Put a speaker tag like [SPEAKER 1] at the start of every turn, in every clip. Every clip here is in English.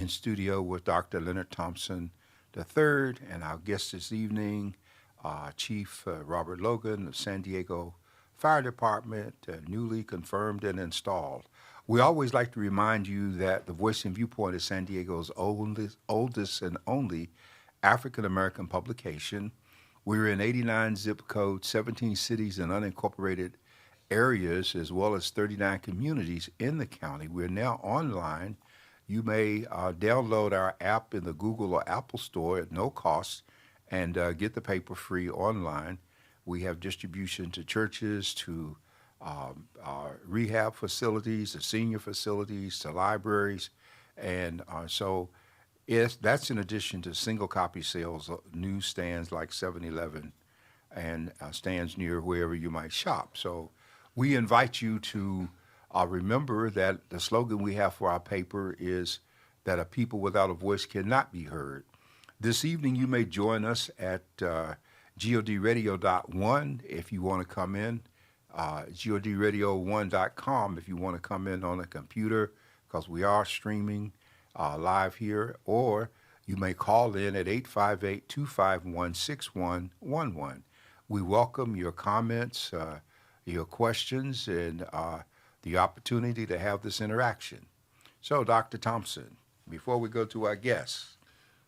[SPEAKER 1] in studio with Dr. Leonard Thompson III and our guest this evening, Chief Robert Logan of San Diego Fire Department, newly confirmed and installed. We always like to remind you that the Voice and Viewpoint is San Diego's oldest and only African American publication. We're in 89 zip codes, 17 cities and unincorporated areas, as well as 39 communities in the county. We're now online. You may download our app in the Google or Apple store at no cost and get the paper free online. We have distribution to churches, to rehab facilities, to senior facilities, to libraries. And that's in addition to single copy sales, newsstands like 7-Eleven and stands near wherever you might shop. So we invite you to remember that the slogan we have for our paper is that a people without a voice cannot be heard. This evening, you may join us at godradio.1 if you want to come in, godradio1.com if you want to come in on a computer, because we are streaming live here, or you may call in at 858-251-6111. We welcome your comments, your questions, and the opportunity to have this interaction. So, Dr. Thompson, before we go to our guests.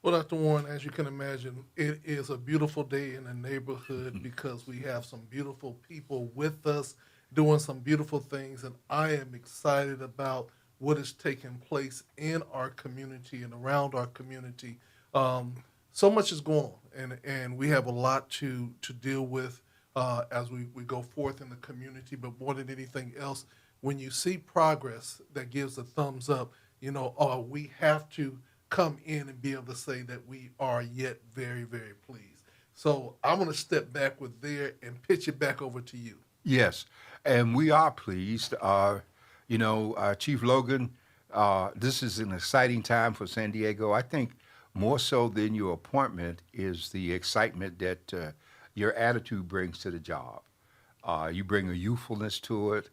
[SPEAKER 2] Well, Dr. Warren, as you can imagine, it is a beautiful day in the neighborhood because we have some beautiful people with us doing some beautiful things, and I am excited about what is taking place in our community and around our community. So much is going on, and we have a lot to deal with as we go forth in the community, but more than anything else, when you see progress that gives a thumbs up, we have to come in and be able to say that we are yet very, very pleased. So I'm going to step back with there and pitch it back over to you.
[SPEAKER 1] Yes, and we are pleased. Chief Logan, this is an exciting time for San Diego. I think more so than your appointment is the excitement that your attitude brings to the job. You bring a youthfulness to it.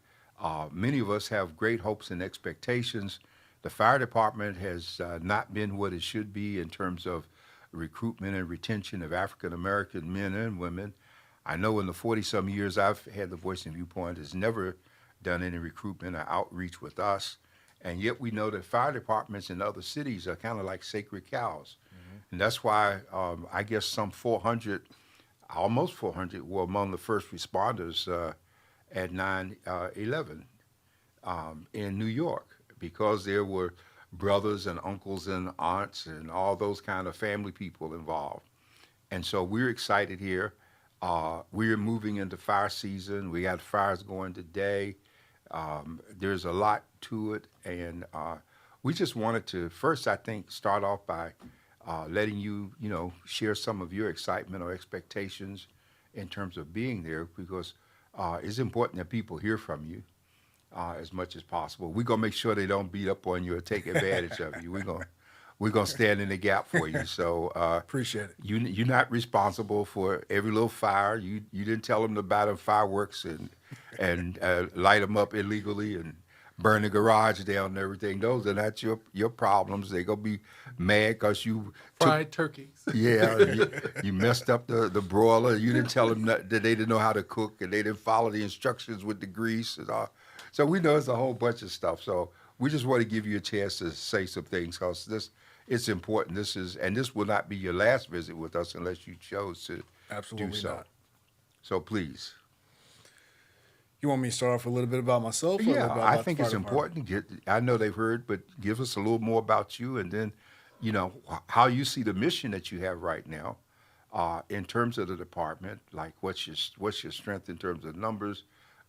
[SPEAKER 1] Many of us have great hopes and expectations. The fire department has not been what it should be in terms of recruitment and retention of African American men and women. I know in the 40-some years I've had the Voice and Viewpoint has never done any recruitment or outreach with us. And yet we know that fire departments in other cities are kind of like sacred cows. Mm-hmm. And that's why I guess some 400, almost 400, were among the first responders at 9/11 in New York, because there were brothers and uncles and aunts and all those kind of family people involved. And so we're excited here. We're moving into fire season. We got fires going today. There's a lot to it. And we just wanted to first, I think, start off by letting you, share some of your excitement or expectations in terms of being there, because it's important that people hear from you as much as possible. We're gonna make sure they don't beat up on you or take advantage of you. We're gonna stand in the gap for you. So
[SPEAKER 3] appreciate it.
[SPEAKER 1] You're not responsible for every little fire. You didn't tell them to buy them fireworks and light them up illegally and burn the garage down and everything. Those are not your problems. They're gonna be mad because you
[SPEAKER 2] fried turkeys.
[SPEAKER 1] Yeah, you messed up the broiler. You didn't tell them that they didn't know how to cook, and they didn't follow the instructions with the grease and all. So we know it's a whole bunch of stuff. So we just want to give you a chance to say some things, because it's important. This will not be your last visit with us unless you chose to
[SPEAKER 3] Absolutely
[SPEAKER 1] do so.
[SPEAKER 3] Not.
[SPEAKER 1] So please.
[SPEAKER 3] You want me to start off a little bit about myself?
[SPEAKER 1] Yeah,
[SPEAKER 3] about
[SPEAKER 1] I think it's important. I know they've heard, but give us a little more about you, and then, how you see the mission that you have right now in terms of the department. Like, what's your strength in terms of numbers?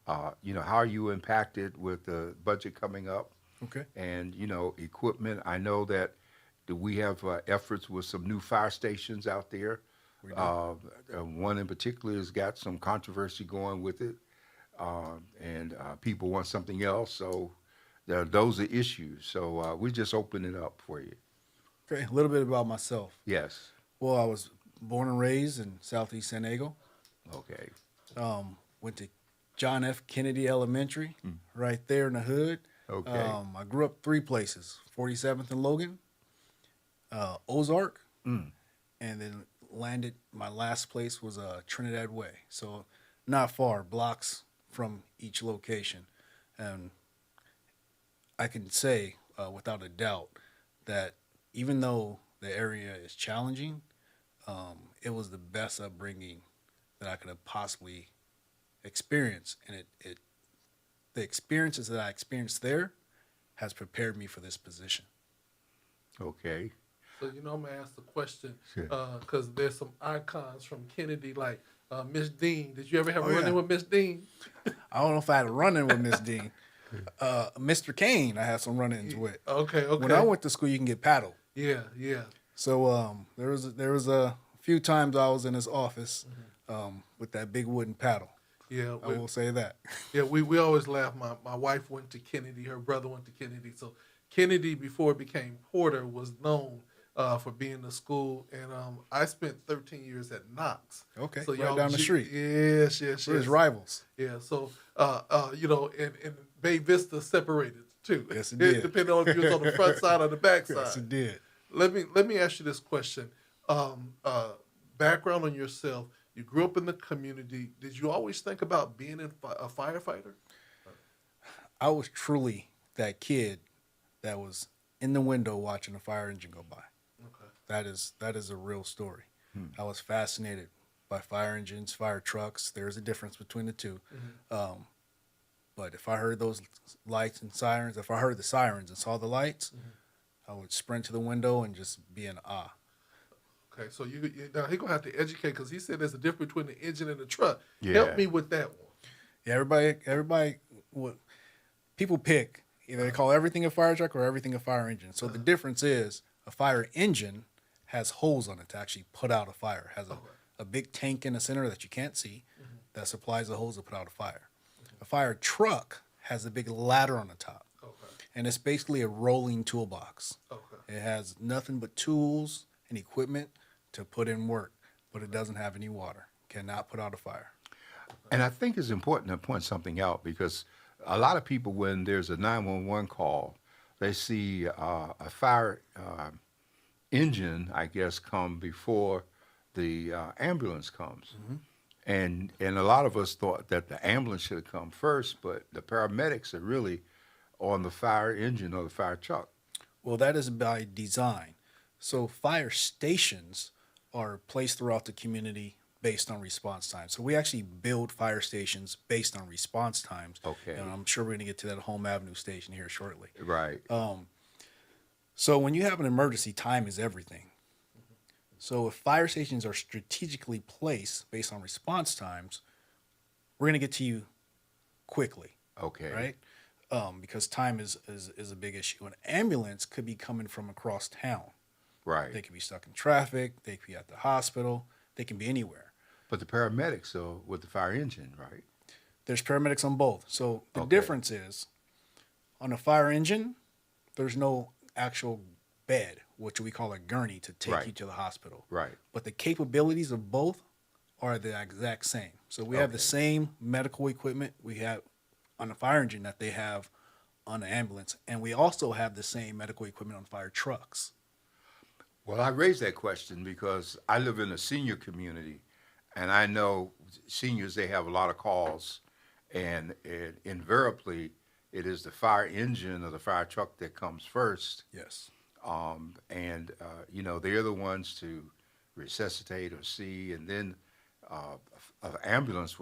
[SPEAKER 1] How are you impacted with the budget coming up?
[SPEAKER 3] Okay.
[SPEAKER 1] And, equipment. I know that we have efforts with some new fire stations out there.
[SPEAKER 3] We do.
[SPEAKER 1] One in particular has got some controversy going with it. And people want something else. So those are issues. So we just open it up for you.
[SPEAKER 3] Okay, a little bit about myself.
[SPEAKER 1] Yes.
[SPEAKER 3] Well, I was born and raised in Southeast San Diego.
[SPEAKER 1] Okay.
[SPEAKER 3] Went to John F. Kennedy Elementary, right there in the hood.
[SPEAKER 1] Okay.
[SPEAKER 3] I grew up 3 places, 47th and Logan, Ozark, and then landed. My last place was Trinidad Way, so not far, blocks from each location, and I can say without a doubt that even though the area is challenging, it was the best upbringing that I could have possibly experienced, and the experiences that I experienced there has prepared me for this position.
[SPEAKER 1] Okay.
[SPEAKER 2] So, I'm going to ask the question
[SPEAKER 1] Sure.
[SPEAKER 2] because there's some icons from Kennedy, like Miss Dean. Did you ever have a
[SPEAKER 3] Oh,
[SPEAKER 2] run-in
[SPEAKER 3] yeah.
[SPEAKER 2] with Miss Dean?
[SPEAKER 3] I don't know if I had a run-in with Miss Dean. Mr. Kane, I had some run-ins with.
[SPEAKER 2] Okay, okay.
[SPEAKER 3] When I went to school, you can get paddled.
[SPEAKER 2] Yeah, yeah.
[SPEAKER 3] So there was a few times I was in his office with that big wooden paddle.
[SPEAKER 2] Yeah,
[SPEAKER 3] I will say that.
[SPEAKER 2] yeah. We always laugh. My wife went to Kennedy. Her brother went to Kennedy. So Kennedy, before it became Porter, was known for being the school. And I spent 13 years at Knox.
[SPEAKER 3] Okay,
[SPEAKER 2] so
[SPEAKER 3] right down the street.
[SPEAKER 2] Yes,
[SPEAKER 3] We're his rivals.
[SPEAKER 2] Yeah. So and Bay Vista separated too.
[SPEAKER 3] Yes, it did.
[SPEAKER 2] Depending on if you was on the front side or the back side.
[SPEAKER 3] Yes, it did.
[SPEAKER 2] Let me ask you this question. Background on yourself. You grew up in the community. Did you always think about being a firefighter?
[SPEAKER 3] I was truly that kid that was in the window watching a fire engine go by.
[SPEAKER 2] Okay.
[SPEAKER 3] That is a real story. I was fascinated by fire engines, fire trucks. There's a difference between the two. But if I heard those lights and sirens, if I heard the sirens and saw the lights, I would sprint to the window and just be in awe.
[SPEAKER 2] Okay, so now he's gonna have to educate because he said there's a difference between the engine and the truck.
[SPEAKER 1] Yeah.
[SPEAKER 2] Help me with that one.
[SPEAKER 3] Yeah, everybody, people pick either they call everything a fire truck or everything a fire engine. So the difference is a fire engine has holes on it to actually put out a fire. It has a big tank in the center that you can't see that supplies the hose to put out a fire. A fire truck has a big ladder on the top, and it's basically a rolling toolbox.
[SPEAKER 2] Okay.
[SPEAKER 3] It has nothing but tools and equipment to put in work, but it doesn't have any water. Cannot put out a fire.
[SPEAKER 1] And I think it's important to point something out because a lot of people, when there's a 911 call, they see a fire engine, I guess, come before the ambulance comes. And a lot of us thought that the ambulance should have come first, but the paramedics are really on the fire engine or the fire truck.
[SPEAKER 3] Well, that is by design. So fire stations are placed throughout the community based on response time. So we actually build fire stations based on response times.
[SPEAKER 1] Okay.
[SPEAKER 3] And I'm sure we're going to get to that Home Avenue station here shortly.
[SPEAKER 1] Right.
[SPEAKER 3] So when you have an emergency, time is everything. So if fire stations are strategically placed based on response times, we're going to get to you quickly,
[SPEAKER 1] Okay.
[SPEAKER 3] right? Because time is a big issue. An ambulance could be coming from across town.
[SPEAKER 1] Right.
[SPEAKER 3] They could be stuck in traffic. They could be at the hospital. They can be anywhere.
[SPEAKER 1] But the paramedics are with the fire engine, right?
[SPEAKER 3] There's paramedics on both. So the
[SPEAKER 1] Okay.
[SPEAKER 3] difference is on a fire engine, there's no actual bed, which we call a gurney, to take
[SPEAKER 1] Right.
[SPEAKER 3] you to the hospital.
[SPEAKER 1] Right.
[SPEAKER 3] But the capabilities of both are the exact same. So we have the
[SPEAKER 1] Okay.
[SPEAKER 3] same medical equipment we have on a fire engine that they have on an ambulance. And we also have the same medical equipment on fire trucks.
[SPEAKER 1] Well, I raised that question because I live in a senior community, and I know seniors, they have a lot of calls, and invariably it is the fire engine or the fire truck that comes first.
[SPEAKER 3] Yes.
[SPEAKER 1] They're the ones to resuscitate or see, and then an ambulance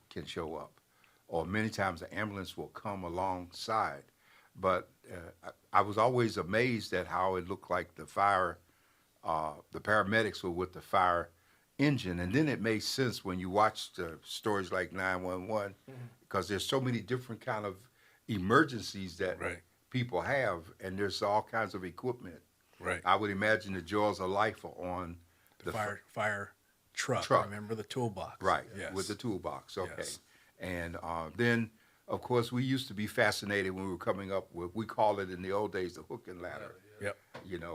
[SPEAKER 1] can show up, or many times the ambulance will come alongside. But I was always amazed at how it looked like the paramedics were with the fire engine, and then it made sense when you watch the stories like 911, because there's so many different kind of emergencies that
[SPEAKER 3] Right.
[SPEAKER 1] people have, and there's all kinds of equipment.
[SPEAKER 3] Right.
[SPEAKER 1] I would imagine the jaws of life are on
[SPEAKER 3] The fire truck.
[SPEAKER 1] Truck.
[SPEAKER 3] Remember the toolbox.
[SPEAKER 1] right,
[SPEAKER 3] Yes.
[SPEAKER 1] with the toolbox. Okay,
[SPEAKER 3] Yes.
[SPEAKER 1] and then of course we used to be fascinated when we were coming up with, we called it in the old days the hook and ladder.
[SPEAKER 3] Yep.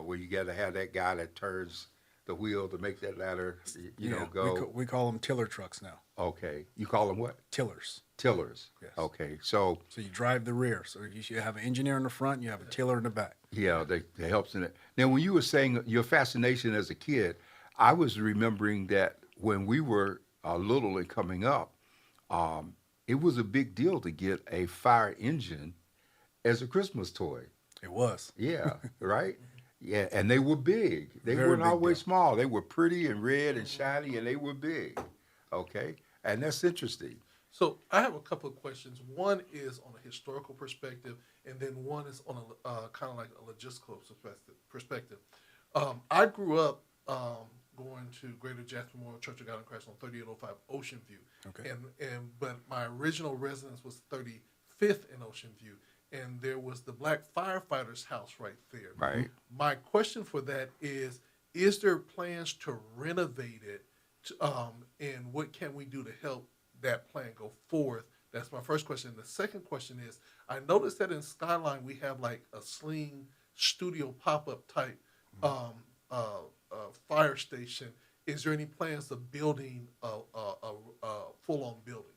[SPEAKER 1] Where you got to have that guy that turns the wheel to make that ladder,
[SPEAKER 3] Yeah,
[SPEAKER 1] go.
[SPEAKER 3] We call them tiller trucks now.
[SPEAKER 1] Okay, you call them what?
[SPEAKER 3] Tillers.
[SPEAKER 1] Tillers.
[SPEAKER 3] Yes.
[SPEAKER 1] Okay, so
[SPEAKER 3] So you drive the rear. So you should have an engineer in the front, you have a tiller in the back.
[SPEAKER 1] yeah, they helps in it. Now, when you were saying your fascination as a kid, I was remembering that when we were little and coming up, it was a big deal to get a fire engine as a Christmas toy.
[SPEAKER 3] It was.
[SPEAKER 1] Yeah, right? Yeah, and they were big. They
[SPEAKER 3] Very
[SPEAKER 1] weren't
[SPEAKER 3] big
[SPEAKER 1] always
[SPEAKER 3] deal.
[SPEAKER 1] small. They were pretty and red and shiny, and they were big. Okay, and that's interesting.
[SPEAKER 2] So I have a couple of questions. One is on a historical perspective, and then one is on a kind of like a logistical perspective. I grew up going to Greater Jackson Memorial Church of God in Christ on 3805 Ocean View,
[SPEAKER 3] Okay.
[SPEAKER 2] but my original residence was 35th in Ocean View, and there was the Black Firefighters House right there.
[SPEAKER 1] Right.
[SPEAKER 2] My question for that is there plans to renovate it, and what can we do to help that plan go forth? That's my first question. The second question is, I noticed that in Skyline we have like a sling studio pop-up type fire station. Is there any plans of building a full-on building?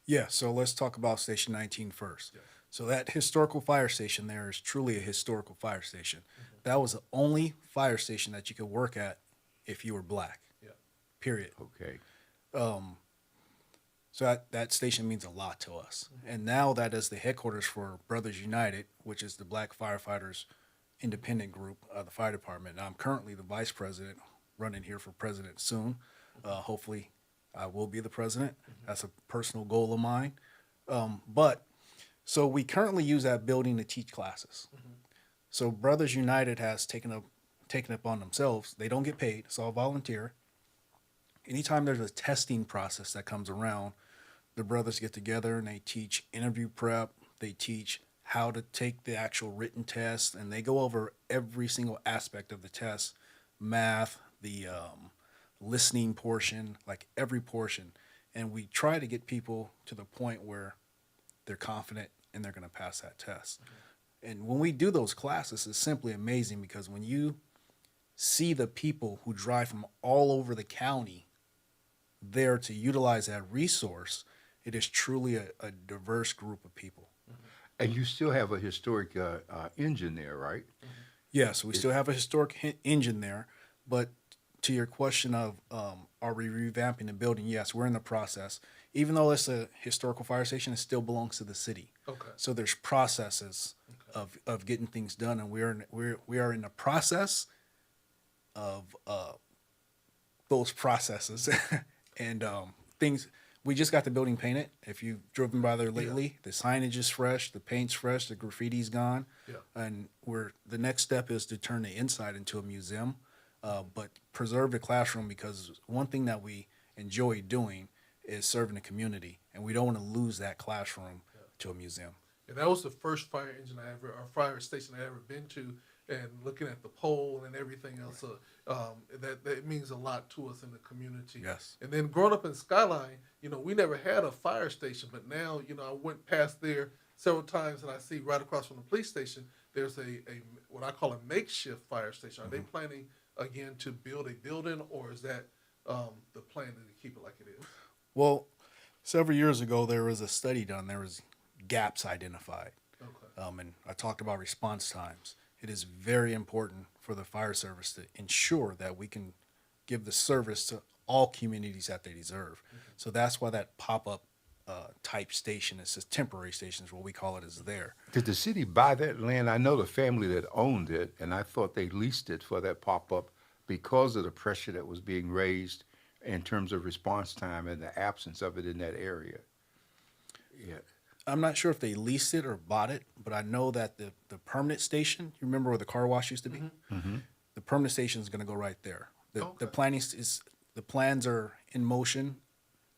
[SPEAKER 3] Yeah, so let's talk about Station 19 first.
[SPEAKER 2] Yeah.
[SPEAKER 3] So that historical fire station there is truly a historical fire station. That was the only fire station that you could work at if you were black.
[SPEAKER 2] Yeah.
[SPEAKER 3] Period.
[SPEAKER 1] Okay.
[SPEAKER 3] So that station means a lot to us. And now that is the headquarters for Brothers United, which is the Black Firefighters Independent Group of the fire department. Now, I'm currently the vice president, running here for president soon. Hopefully, I will be the president. That's a personal goal of mine. So we currently use that building to teach classes. So Brothers United has taken up on themselves. They don't get paid. It's all volunteer. Anytime there's a testing process that comes around, the brothers get together and they teach interview prep. They teach how to take the actual written test, and they go over every single aspect of the test, math, the listening portion, like every portion. And we try to get people to the point where they're confident and they're going to pass that test. And when we do those classes, it's simply amazing because when you see the people who drive from all over the county there to utilize that resource, it is truly a diverse group of people.
[SPEAKER 1] And you still have a historic engine there, right?
[SPEAKER 3] Yes, we still have a historic engine there, but to your question of are we revamping the building? Yes, we're in the process. Even though it's a historical fire station, it still belongs to the city.
[SPEAKER 2] Okay.
[SPEAKER 3] So there's processes of getting things done, and we are in the process of those processes and things. We just got the building painted. If you've driven by there lately, the signage is fresh, the paint's fresh, the graffiti's gone, and the next step is to turn the inside into a museum, but preserve the classroom, because one thing that we enjoy doing is serving the community, and we don't want to lose that classroom to a museum.
[SPEAKER 2] And that was the first fire engine or fire station I ever been to, and looking at the pole and everything else, that means a lot to us in the community.
[SPEAKER 3] Yes.
[SPEAKER 2] And then growing up in Skyline, we never had a fire station, but now, I went past there several times, and I see right across from the police station, there's a what I call a makeshift fire station. Are they planning again to build a building, or is that the plan to keep it like it is?
[SPEAKER 3] Well, several years ago, there was a study done. There was gaps identified.
[SPEAKER 2] Okay.
[SPEAKER 3] And I talked about response times. It is very important for the fire service to ensure that we can give the service to all communities that they deserve. So that's why that pop-up type station, it's a temporary station is what we call it, is there.
[SPEAKER 1] Did the city buy that land? I know the family that owned it, and I thought they leased it for that pop-up because of the pressure that was being raised in terms of response time and the absence of it in that area. Yeah.
[SPEAKER 3] I'm not sure if they leased it or bought it, but I know that the permanent station, you remember where the car wash used to be? The permanent station is going to go right there. The planning the plans are in motion.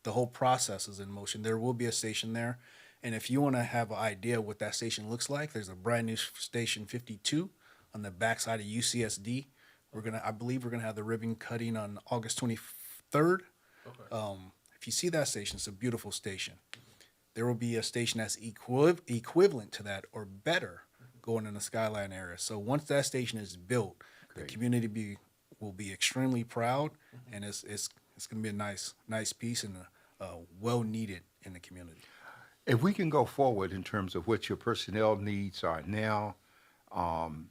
[SPEAKER 3] The whole process is in motion. There will be a station there. And if you want to have an idea what that station looks like, there's a brand new station 52 on the backside of UCSD. I believe we're gonna have the ribbon cutting on August 23rd.
[SPEAKER 2] Okay.
[SPEAKER 3] If you see that station, it's a beautiful station. There will be a station that's equivalent to that or better going in the Skyline area. So once that station is built,
[SPEAKER 1] Great.
[SPEAKER 3] the community will be extremely proud, and it's going to be a nice piece and well needed in the community.
[SPEAKER 1] If we can go forward in terms of what your personnel needs are now,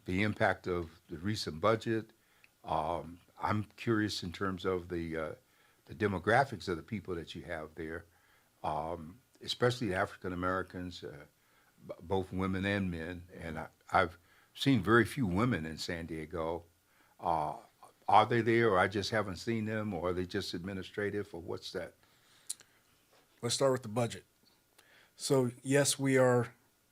[SPEAKER 1] the impact of the recent budget, I'm curious in terms of the demographics of the people that you have there, especially the African Americans, both women and men. And I've seen very few women in San Diego. Uh, are they there, or I just haven't seen them, or are they just administrative, or what's that?
[SPEAKER 3] Let's start with the budget. So yes, we are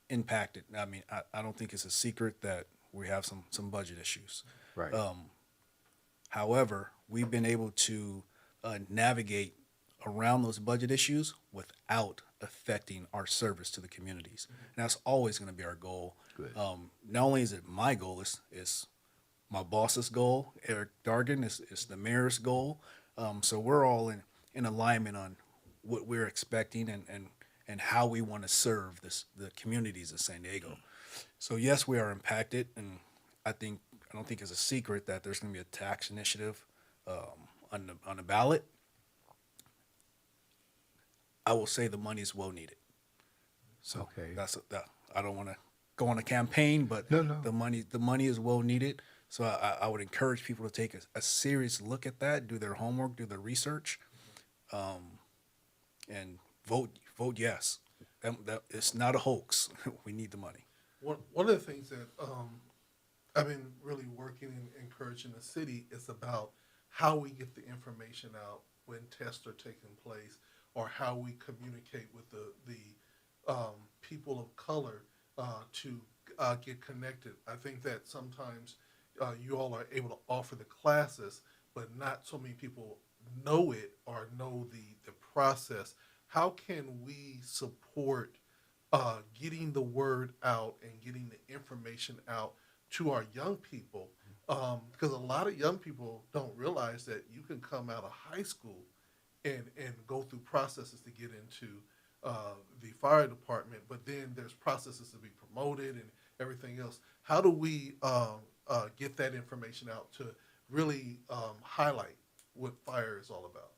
[SPEAKER 3] impacted. I mean, I don't think it's a secret that we have some budget issues.
[SPEAKER 1] Right.
[SPEAKER 3] However, we've been able to navigate around those budget issues without affecting our service to the communities. And that's always going to be our goal.
[SPEAKER 1] Good.
[SPEAKER 3] Not only is it my goal, it's my boss's goal, Eric Dargan, it's the mayor's goal. So we're all in alignment on what we're expecting and how we want to serve the communities of San Diego. So yes, we are impacted, and I don't think it's a secret that there's going to be a tax initiative on the ballot. I will say the money is well needed. So
[SPEAKER 1] Okay.
[SPEAKER 3] I don't want to go on a campaign, but
[SPEAKER 1] No.
[SPEAKER 3] the money is well needed. So I would encourage people to take a serious look at that, do their homework, do their research, and vote yes. That it's not a hoax. We need the money.
[SPEAKER 2] One of the things that I've been really working and encouraging the city is about how we get the information out when tests are taking place, or how we communicate with the people of color to get connected. I think that sometimes you all are able to offer the classes, but not so many people know it or know the process. How can we support getting the word out and getting the information out to our young people? Because a lot of young people don't realize that you can come out of high school and go through processes to get into the fire department, but then there's processes to be promoted and everything else. How do we get that information out to really highlight what fire is all about?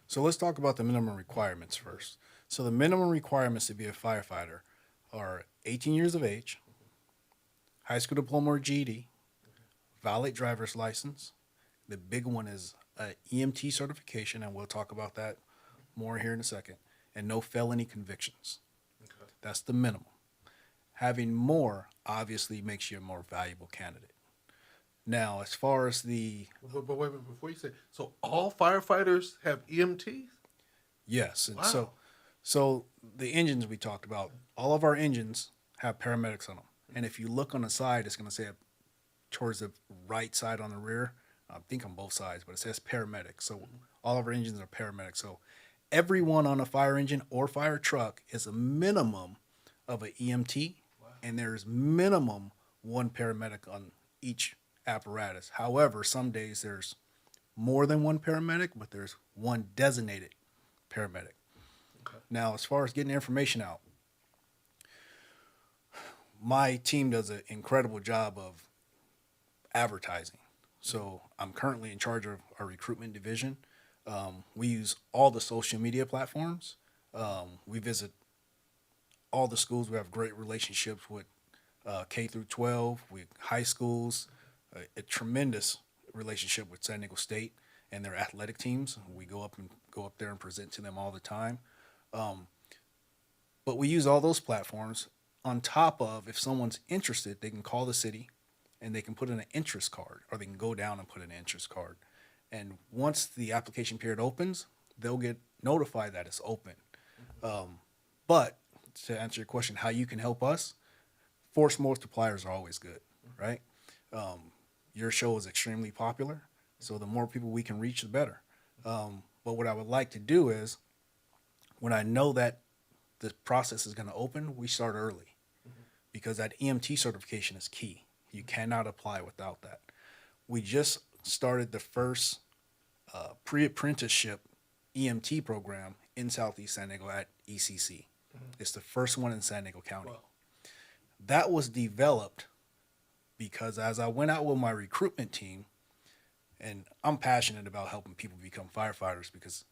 [SPEAKER 3] So let's talk about the minimum requirements first. So the minimum requirements to be a firefighter are 18 years of age, high school diploma or GED, valid driver's license. The big one is a EMT certification, and we'll talk about that more here in a second, and no felony convictions.
[SPEAKER 2] Okay.
[SPEAKER 3] That's the minimum. Having more obviously makes you a more valuable candidate. Now, as far as
[SPEAKER 2] But wait a minute, before you say, so all firefighters have EMTs?
[SPEAKER 3] yes, and
[SPEAKER 2] Wow.
[SPEAKER 3] so the engines we talked about, all of our engines have paramedics on them. And if you look on the side, it's going to say towards the right side on the rear, I think on both sides, but it says paramedic. So all of our engines are paramedic. So everyone on a fire engine or fire truck is a minimum of an EMT, and there's minimum one paramedic on each apparatus. However, some days there's more than one paramedic, but there's one designated paramedic.
[SPEAKER 2] Okay.
[SPEAKER 3] Now, as far as getting information out, my team does an incredible job of advertising. So I'm currently in charge of our recruitment division. We use all the social media platforms. We visit all the schools. We have great relationships with K through 12, with high schools, a tremendous relationship with San Diego State and their athletic teams. We go up there and present to them all the time. But we use all those platforms on top of, if someone's interested, they can call the city and they can put in an interest card, or they can go down and put in an interest card. And once the application period opens, they'll get notified that it's open. But to answer your question, how you can help us, force multipliers are always good, right? Your show is extremely popular, so the more people we can reach, the better. But what I would like to do is, when I know that the process is going to open, we start early, because that EMT certification is key. You cannot apply without that. We just started the first pre-apprenticeship EMT program in Southeast San Diego at ECC. It's the first one in San Diego County.
[SPEAKER 2] Wow.
[SPEAKER 3] That was developed because as I went out with my recruitment team, and I'm passionate about helping people become firefighters, because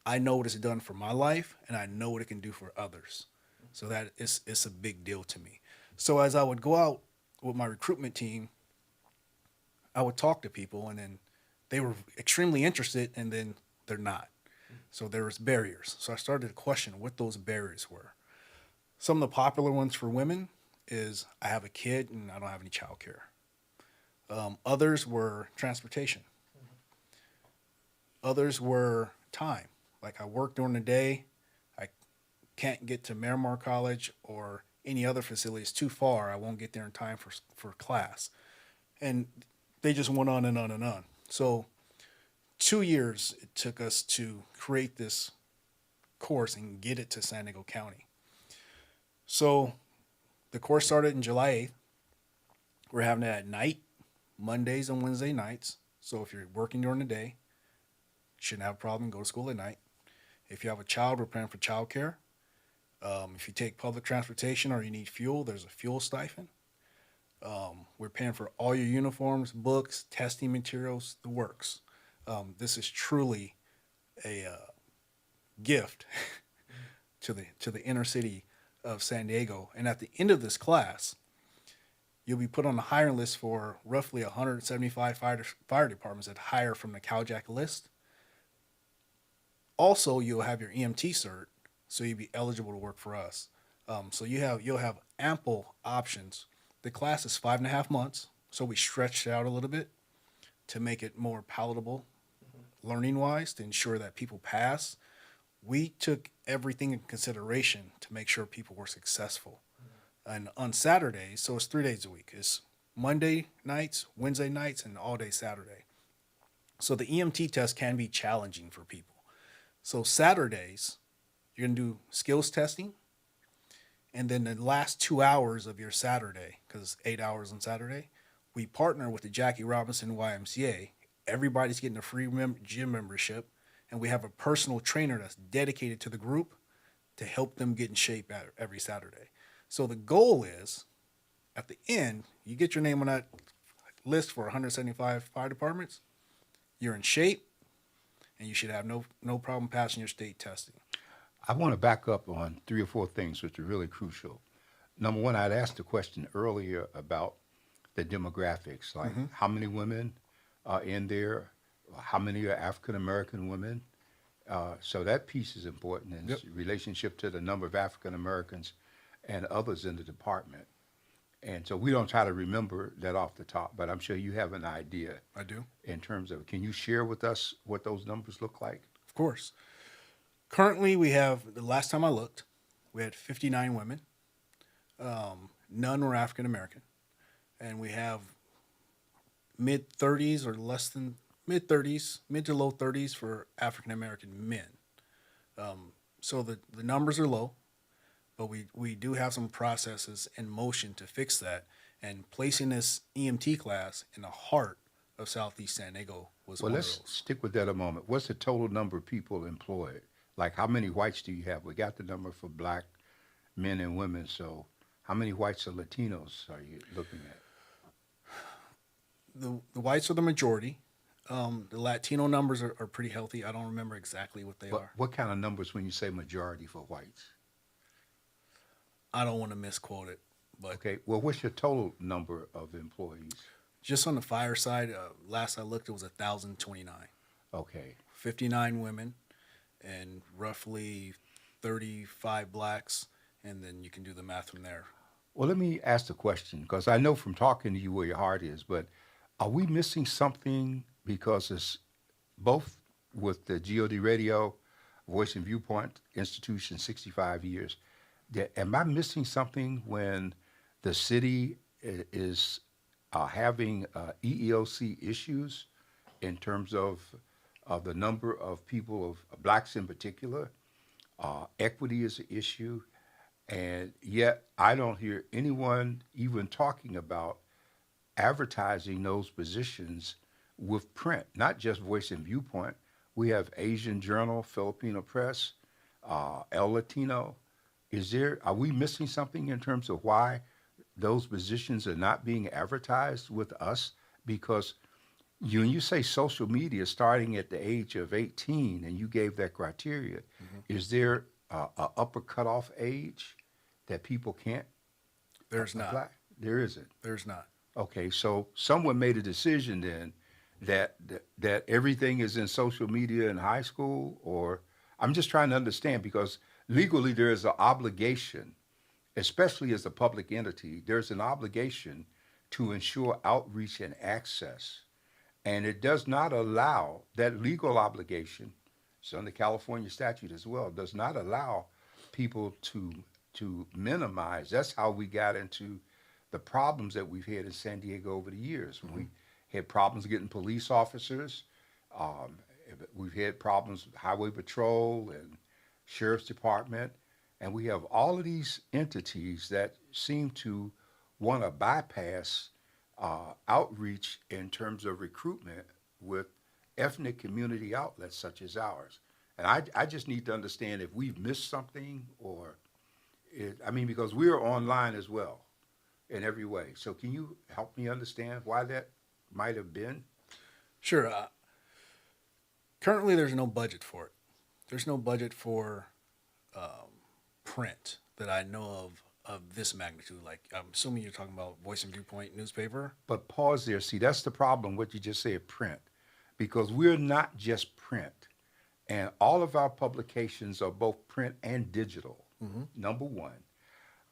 [SPEAKER 3] I know what it's done for my life, and I know what it can do for others. So that it's a big deal to me. So as I would go out with my recruitment team, I would talk to people, and then they were extremely interested, and then they're not. So there was barriers. So I started to question what those barriers were. Some of the popular ones for women is I have a kid and I don't have any childcare. Others were transportation. Others were time. Like I work during the day, I can't get to Miramar College or any other facility. It's too far. I won't get there in time for class. And they just went on and on and on. So 2 years it took us to create this course and get it to San Diego County. So the course started in July 8th. We're having it at night, Mondays and Wednesday nights. So if you're working during the day, shouldn't have a problem, go to school at night. If you have a child, we're paying for childcare. If you take public transportation or you need fuel, there's a fuel stipend. We're paying for all your uniforms, books, testing materials, the works. This is truly a gift to the inner city of San Diego. And at the end of this class, you'll be put on the hiring list for roughly 175 fire departments that hire from the CalJack list. Also, you'll have your EMT cert, so you'll be eligible to work for us. So you'll have ample options. The class is 5.5 months, so we stretched it out a little bit to make it more palatable, learning-wise, to ensure that people pass. We took everything in consideration to make sure people were successful. And on Saturdays, so it's 3 days a week. It's Monday nights, Wednesday nights, and all day Saturday. So the EMT test can be challenging for people. So Saturdays, you're going to do skills testing. And then the last 2 hours of your Saturday, because it's 8 hours on Saturday, we partner with the Jackie Robinson YMCA. Everybody's getting a free gym membership. And we have a personal trainer that's dedicated to the group to help them get in shape every Saturday. So the goal is, at the end, you get your name on that list for 175 fire departments, you're in shape, and you should have no problem passing your state testing.
[SPEAKER 1] I want to back up on 3 or 4 things which are really crucial. Number one, I'd asked a question earlier about the demographics, like how many women are in there, how many are African American women. So that piece is important in relationship to the number of African Americans and others in the department. And so we don't try to remember that off the top, but I'm sure you have an idea.
[SPEAKER 3] I do.
[SPEAKER 1] In terms of, can you share with us what those numbers look like?
[SPEAKER 3] Of course. Currently, we have, the last time I looked, we had 59 women. None were African American. And we have mid-30s or less than mid-30s, mid to low 30s for African American men. So the numbers are low, but we do have some processes in motion to fix that. And placing this EMT class in the heart of Southeast San Diego was
[SPEAKER 1] Well,
[SPEAKER 3] one of
[SPEAKER 1] let's
[SPEAKER 3] those.
[SPEAKER 1] stick with that a moment. What's the total number of people employed? Like, how many whites do you have? We got the number for black men and women, so how many whites or Latinos are you looking at?
[SPEAKER 3] The whites are the majority. The Latino numbers are pretty healthy. I don't remember exactly what they are.
[SPEAKER 1] What kind of numbers when you say majority for whites?
[SPEAKER 3] I don't want to misquote it, but
[SPEAKER 1] Okay, well, what's your total number of employees?
[SPEAKER 3] just on the fire side, last I looked, it was 1,029.
[SPEAKER 1] Okay,
[SPEAKER 3] 59 women and roughly 35 blacks, and then you can do the math from there.
[SPEAKER 1] well, let me ask the question, because I know from talking to you where your heart is, but are we missing something? Because it's both with the GOD Radio, Voice and Viewpoint Institution, 65 years. Am I missing something when the city is having EEOC issues in terms of the number of people, of blacks in particular? Equity is an issue. And yet I don't hear anyone even talking about advertising those positions with print, not just Voice and Viewpoint. We have Asian Journal, Filipino Press, El Latino. Are we missing something in terms of why those positions are not being advertised with us? Because, When you say social media starting at the age of 18 and you gave that criteria, is there a upper cutoff age that people can't
[SPEAKER 3] There's not.
[SPEAKER 1] apply? There isn't.
[SPEAKER 3] There's not.
[SPEAKER 1] Okay, so someone made a decision then that everything is in social media in high school, or I'm just trying to understand because legally there is an obligation, especially as a public entity, there's an obligation to ensure outreach and access. And it does not allow that legal obligation, it's under California statute as well, does not allow people to minimize. That's how we got into the problems that we've had in San Diego over the years. We had problems getting police officers. Um, we've had problems with highway patrol and sheriff's department, and we have all of these entities that seem to want to bypass outreach in terms of recruitment with ethnic community outlets such as ours. And I just need to understand if we've missed something or, because we're online as well in every way. So can you help me understand why that might have been?
[SPEAKER 3] Sure. Currently, there's no budget for it. There's no budget for print that I know of this magnitude. Like, I'm assuming you're talking about Voice and Viewpoint newspaper.
[SPEAKER 1] But pause there. See, that's the problem, what you just said, print. Because we're not just print. And all of our publications are both print and digital, number one.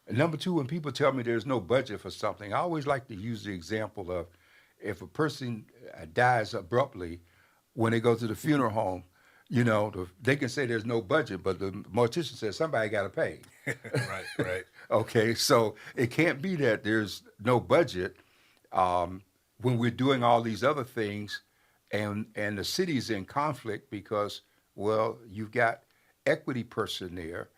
[SPEAKER 1] And number two, when people tell me there's no budget for something, I always like to use the example of if a person dies abruptly, when they go to the funeral home, they can say there's no budget, but the mortician says somebody got to pay.
[SPEAKER 3] Right.
[SPEAKER 1] Okay, so it can't be that there's no budget when we're doing all these other things, and the city's in conflict because, well, you've got equity person there,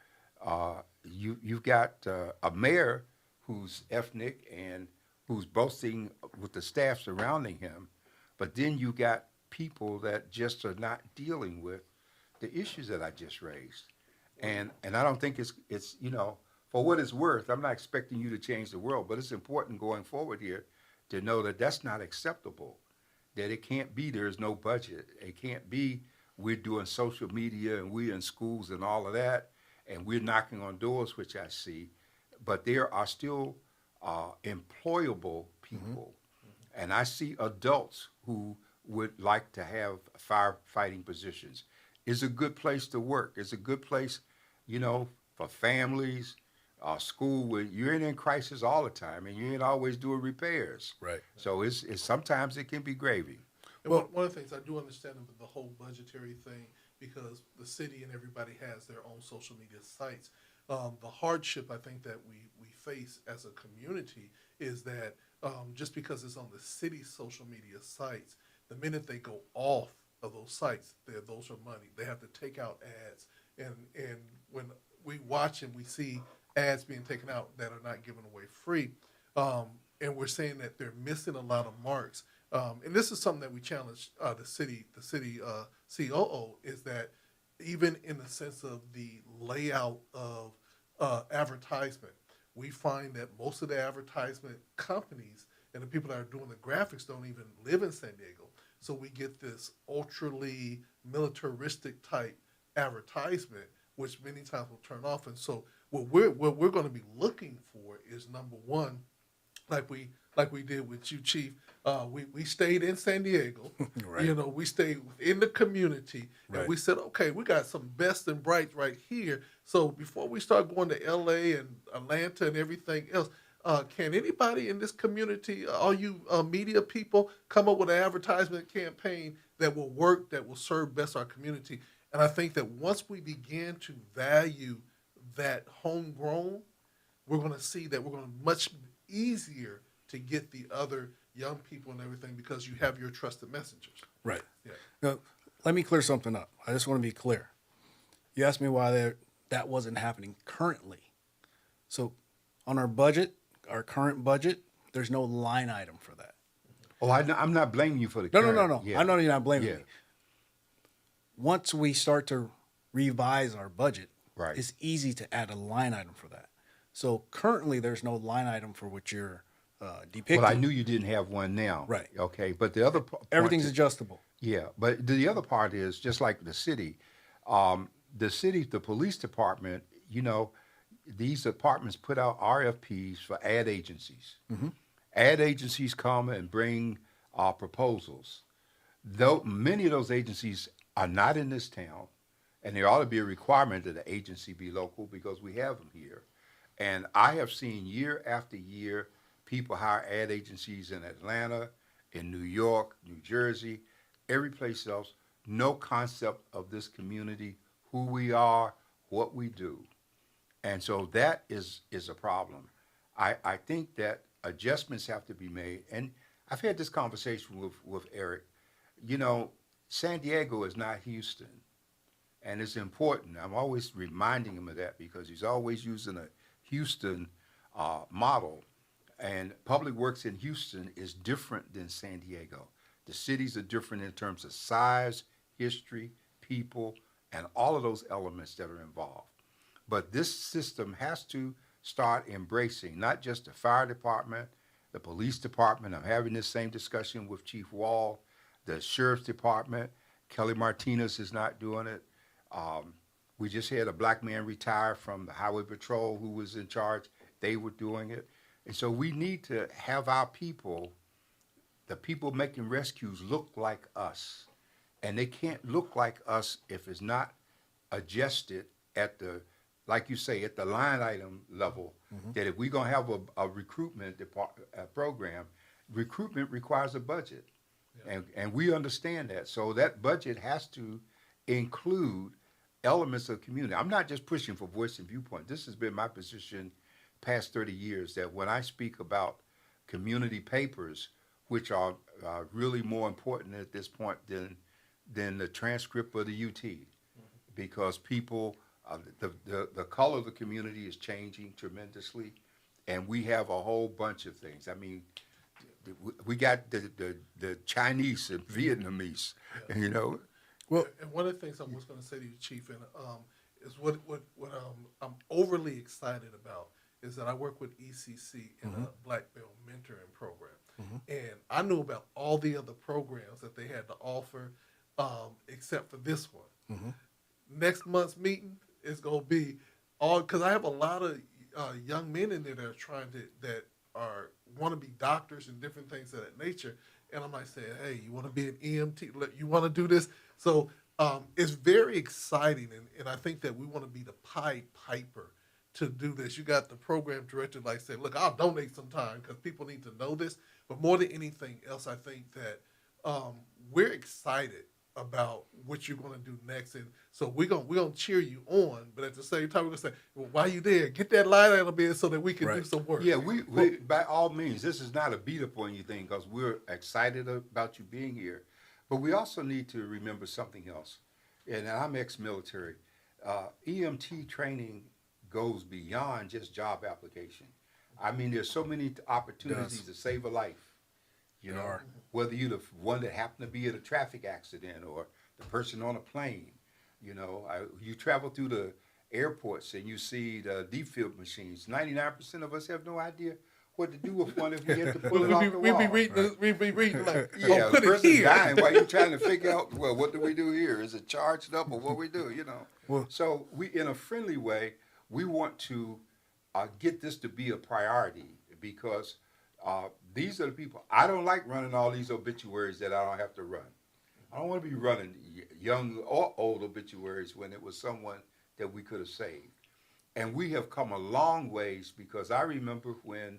[SPEAKER 1] you've got a mayor who's ethnic and who's boasting with the staff surrounding him, but then you got people that just are not dealing with the issues that I just raised. And I don't think it's for what it's worth, I'm not expecting you to change the world, but it's important going forward here to know that that's not acceptable, that it can't be there's no budget. It can't be we're doing social media and we're in schools and all of that, and we're knocking on doors, which I see, but there are still employable people. And I see adults who would like to have firefighting positions. It's a good place to work. It's a good place, for families, school, where you ain't in crisis all the time and you ain't always doing repairs.
[SPEAKER 3] Right.
[SPEAKER 1] So it's sometimes it can be gravy.
[SPEAKER 2] And one of the things I do understand about the whole budgetary thing, because the city and everybody has their own social media sites. The hardship I think that we face as a community is that just because it's on the city's social media sites, the minute they go off of those sites, those are money. They have to take out ads. And when we watch and we see ads being taken out that are not given away free, and we're saying that they're missing a lot of marks. And this is something that we challenge the city COO, is that even in the sense of the layout of advertisement, we find that most of the advertisement companies and the people that are doing the graphics don't even live in San Diego. So we get this ultrally militaristic type advertisement, which many times will turn off. And so what we're going to be looking for is, number one, like we did with you, Chief. We stayed in San Diego.
[SPEAKER 3] Right.
[SPEAKER 2] We stayed in the community, and
[SPEAKER 3] Right.
[SPEAKER 2] we said, okay, we got some best and bright right here. So before we start going to L.A. and Atlanta and everything else, can anybody in this community, all you media people, come up with an advertisement campaign that will work, that will serve best our community? And I think that once we begin to value that homegrown, we're going to see that we're going to much easier to get the other young people and everything, because you have your trusted messengers.
[SPEAKER 3] Right.
[SPEAKER 2] Yeah.
[SPEAKER 3] Now, let me clear something up. I just want to be clear. You asked me why that wasn't happening currently. So on our budget, our current budget, there's no line item for that.
[SPEAKER 1] Oh, I'm not blaming you for the
[SPEAKER 3] No.
[SPEAKER 1] current. Yeah.
[SPEAKER 3] I know you're not blaming
[SPEAKER 1] Yeah.
[SPEAKER 3] me. Once we start to revise our budget,
[SPEAKER 1] Right.
[SPEAKER 3] it's easy to add a line item for that. So currently, there's no line item for what you're depicted.
[SPEAKER 1] Well, I knew you didn't have one now.
[SPEAKER 3] Right.
[SPEAKER 1] Okay, but the other
[SPEAKER 3] Everything's
[SPEAKER 1] point,
[SPEAKER 3] adjustable.
[SPEAKER 1] yeah, but the other part is just like the police department, these departments put out RFPs for ad agencies. Ad agencies come and bring proposals. Though many of those agencies are not in this town, and there ought to be a requirement that the agency be local because we have them here. And I have seen year after year people hire ad agencies in Atlanta, in New York, New Jersey, every place else. No concept of this community, who we are, what we do. And so that is a problem. I think that adjustments have to be made. And I've had this conversation with Eric. San Diego is not Houston. And it's important. I'm always reminding him of that because he's always using a Houston model. And public works in Houston is different than San Diego. The cities are different in terms of size, history, people, and all of those elements that are involved. But this system has to start embracing not just the fire department, the police department. I'm having this same discussion with Chief Wall, the sheriff's department. Kelly Martinez is not doing it. We just had a black man retire from the highway patrol who was in charge. They were doing it. And so we need to have our people, the people making rescues, look like us. And they can't look like us if it's not adjusted at the, like you say, at the line item level, that if we're going to have a recruitment program, recruitment requires a budget. Yeah. And we understand that. So that budget has to include elements of community. I'm not just pushing for voice and viewpoint. This has been my position past 30 years, that when I speak about community papers, which are really more important at this point than the transcript of the UT, because people, the color of the community is changing tremendously, and we have a whole bunch of things. I mean, we got the Chinese and Vietnamese,
[SPEAKER 2] Well, and one of the things I was going to say to you, Chief, and is what I'm overly excited about is that I work with ECC in a Black Belt mentoring program, and I knew about all the other programs that they had to offer, except for this one. Next month's meeting is going to be all, because I have a lot of young men in there that are want to be doctors and different things of that nature. And I'm like saying, hey, you want to be an EMT? You want to do this? So it's very exciting. And I think that we want to be the Pied Piper to do this. You got the program director like say, look, I'll donate some time because people need to know this. But more than anything else, I think that we're excited about what you're going to do next. And so we're gonna cheer you on. But at the same time, we're going to say, well, while you're there, get that line item in so that we can do some work.
[SPEAKER 1] Yeah, we by all means, this is not a beat up on anything because we're excited about you being here. But we also need to remember something else. And I'm ex-military. EMT training goes beyond just job application. I mean, there's so many opportunities to save a life. Whether you're the one that happened to be at a traffic accident or the person on a plane. You travel through the airports and you see the defibrillator machines. 99% of us have no idea what to do with one if we have to pull it off the wall.
[SPEAKER 2] We be reading like,
[SPEAKER 1] yeah,
[SPEAKER 2] put
[SPEAKER 1] the
[SPEAKER 2] it
[SPEAKER 1] person's
[SPEAKER 2] here.
[SPEAKER 1] dying while you're trying to figure out, well, what do we do here? Is it charged up or what we do,
[SPEAKER 3] Well,
[SPEAKER 1] So we, in a friendly way, we want to get this to be a priority because these are the people. I don't like running all these obituaries that I don't have to run. I don't want to be running young or old obituaries when it was someone that we could have saved. And we have come a long ways because I remember when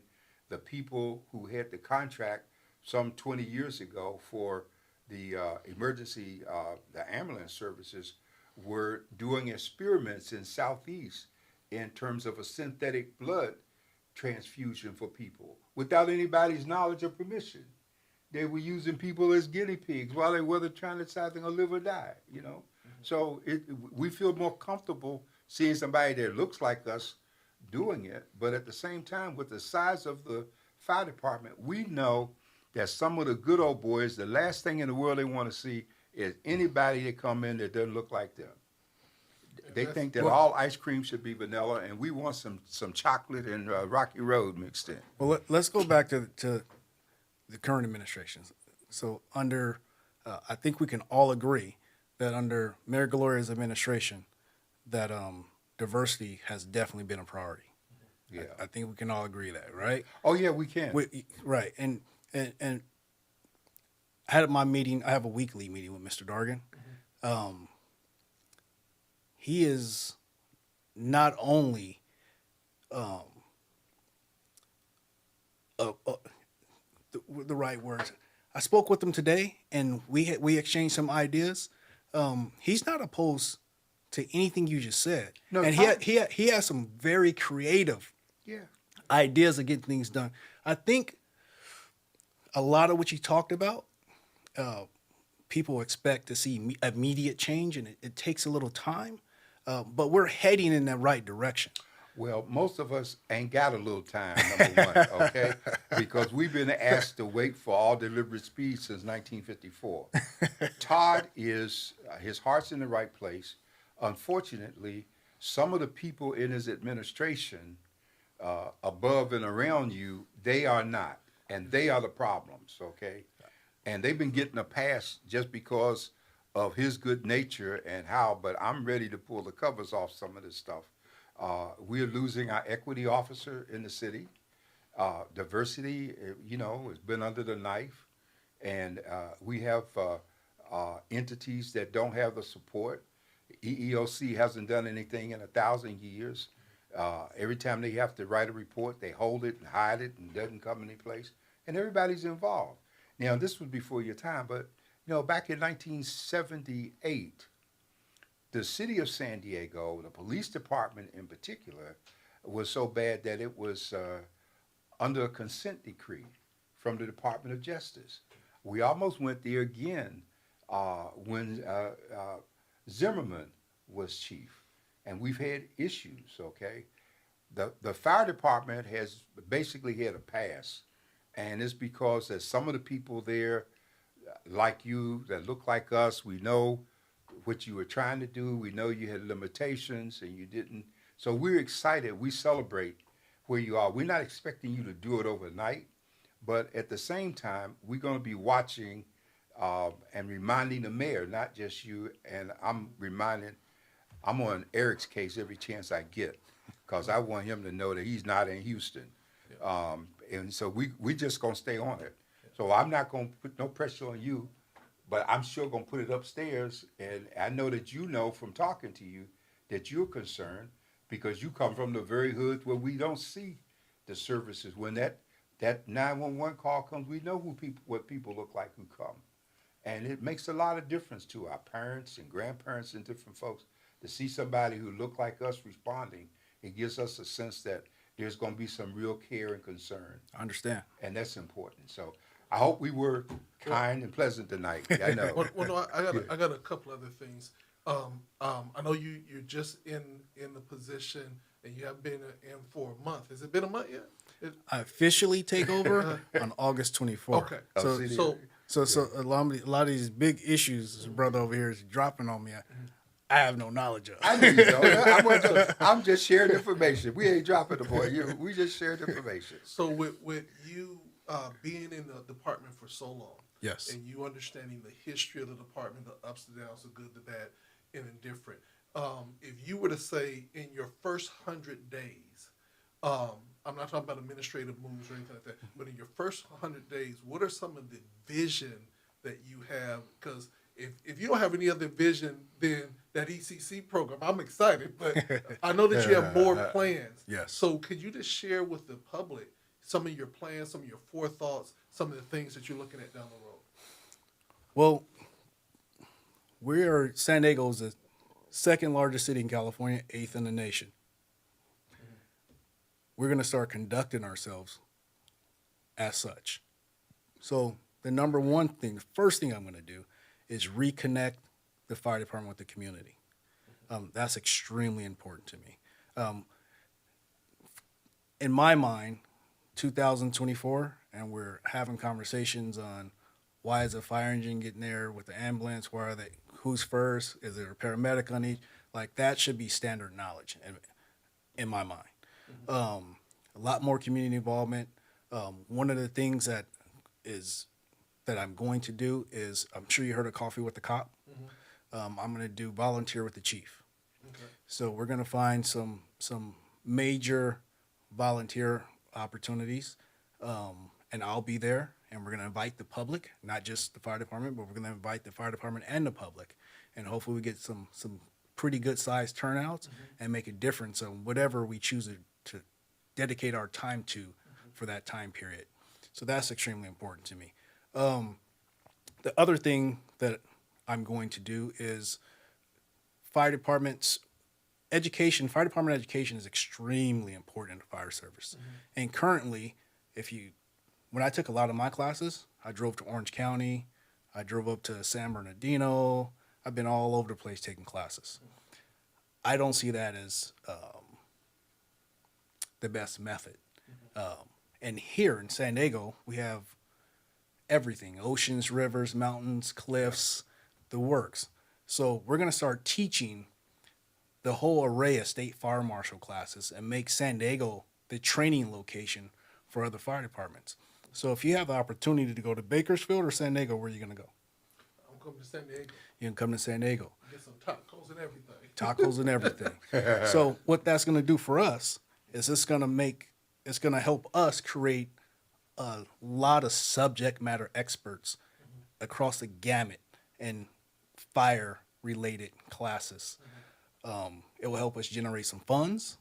[SPEAKER 1] the people who had the contract some 20 years ago for the emergency, the ambulance services were doing experiments in Southeast in terms of a synthetic blood transfusion for people without anybody's knowledge or permission. They were using people as guinea pigs while they were trying to decide they're going to live or die, So we feel more comfortable seeing somebody that looks like us doing it, but at the same time, with the size of the fire department, we know that some of the good old boys, the last thing in the world they want to see is anybody that come in that doesn't look like them. They
[SPEAKER 2] That's-
[SPEAKER 1] think that all ice cream should be vanilla, and we want some chocolate and Rocky Road mixed in.
[SPEAKER 3] Well, let's go back to the current administration. So under, I think we can all agree that under Mayor Gloria's administration, that diversity has definitely been a priority.
[SPEAKER 1] Yeah.
[SPEAKER 3] I think we can all agree that, right?
[SPEAKER 1] Oh yeah, we can.
[SPEAKER 3] Right. And I had my meeting. I have a weekly meeting with Mr. Dargan. He is not only the right words. I spoke with him today, and we exchanged some ideas. He's not opposed to anything you just said,
[SPEAKER 1] No,
[SPEAKER 3] and
[SPEAKER 1] Tom-
[SPEAKER 3] he has some very creative
[SPEAKER 1] Yeah.
[SPEAKER 3] ideas of getting things done. I think a lot of what you talked about, people expect to see immediate change, and it takes a little time, but we're heading in the right direction.
[SPEAKER 1] Well, most of us ain't got a little time, number one, okay? Because we've been asked to wait for all deliberate speed since 1954. Todd is, his heart's in the right place. Unfortunately, some of the people in his administration, above and around you, they are not. And they are the problems, okay? And they've been getting a pass just because of his good nature and how, but I'm ready to pull the covers off some of this stuff. We're losing our equity officer in the city. Diversity, has been under the knife. And we have entities that don't have the support. EEOC hasn't done anything in 1,000 years. Every time they have to write a report, they hold it and hide it and doesn't come any place. And everybody's involved. Now, this was before your time, but, back in 1978, the city of San Diego, the police department in particular, was so bad that it was under a consent decree from the Department of Justice. We almost went there again when Zimmerman was chief, and we've had issues, okay? The fire department has basically had a pass, and it's because there's some of the people there like you that look like us. We know what you were trying to do. We know you had limitations and you didn't. So we're excited. We celebrate where you are. We're not expecting you to do it overnight, but at the same time, we're going to be watching and reminding the mayor, not just you. And I'm on Eric's case every chance I get because I want him to know that he's not in Houston. And so we just going to stay on it. So I'm not going to put no pressure on you, but I'm sure going to put it upstairs. And I know that from talking to you that you're concerned because you come from the very hood where we don't see the services. When that 911 call comes, we know what people look like who come. And it makes a lot of difference to our parents and grandparents and different folks to see somebody who look like us responding. It gives us a sense that there's going to be some real care and concern.
[SPEAKER 3] I understand.
[SPEAKER 1] And that's important. So I hope we were kind and pleasant tonight. I know.
[SPEAKER 2] Well, no, I got a couple other things. I know you're just in the position and you have been in for a month. Has it been a month yet?
[SPEAKER 3] I officially take over on August 24th.
[SPEAKER 2] Okay.
[SPEAKER 3] So a lot of these big issues, this brother over here is dropping on me. I have no knowledge of.
[SPEAKER 1] I know you don't. I'm just sharing information. We ain't dropping the boy. We just shared information.
[SPEAKER 2] So with you being in the department for so long,
[SPEAKER 3] Yes.
[SPEAKER 2] and you understanding the history of the department, the ups, the downs, the good, the bad, and indifferent, if you were to say in your first 100 days, I'm not talking about administrative moves or anything like that, but in your first 100 days, what are some of the vision that you have? Because if you don't have any other vision than that ECC program, I'm excited, but I know that you have more plans.
[SPEAKER 3] Yes.
[SPEAKER 2] So could you just share with the public some of your plans, some of your forethoughts, some of the things that you're looking at down the road?
[SPEAKER 3] Well, San Diego is the second largest city in California, 8th in the nation. We're going to start conducting ourselves as such. So the first thing I'm going to do is reconnect the fire department with the community. That's extremely important to me. In my mind, 2024, and we're having conversations on why is a fire engine getting there with the ambulance? Who's first? Is there a paramedic on each? Like that should be standard knowledge in my mind. A lot more community involvement. One of the things that I'm going to do is, I'm sure you heard of Coffee with the Cop. I'm going to do volunteer with the chief.
[SPEAKER 2] Okay.
[SPEAKER 3] So we're going to find some major volunteer opportunities, and I'll be there. And we're going to invite the public, not just the fire department, but we're going to invite the fire department and the public, and hopefully we get some pretty good sized turnouts and make a difference on whatever we choose to dedicate our time to for that time period. So that's extremely important to me. The other thing that I'm going to do is fire department education is extremely important in the fire service. And currently, when I took a lot of my classes, I drove to Orange County, I drove up to San Bernardino, I've been all over the place taking classes. I don't see that as the best method. And here in San Diego, we have everything: oceans, rivers, mountains, cliffs, the works. So we're going to start teaching the whole array of state fire marshal classes and make San Diego the training location for other fire departments. So if you have the opportunity to go to Bakersfield or San Diego, where are you going to go?
[SPEAKER 2] I'm coming to San Diego.
[SPEAKER 3] You can come to San Diego.
[SPEAKER 2] Get some tacos and everything.
[SPEAKER 3] Tacos and everything. So what that's going to do for us is it's going to help us create a lot of subject matter experts across the gamut in fire related classes. It will help us generate some funds.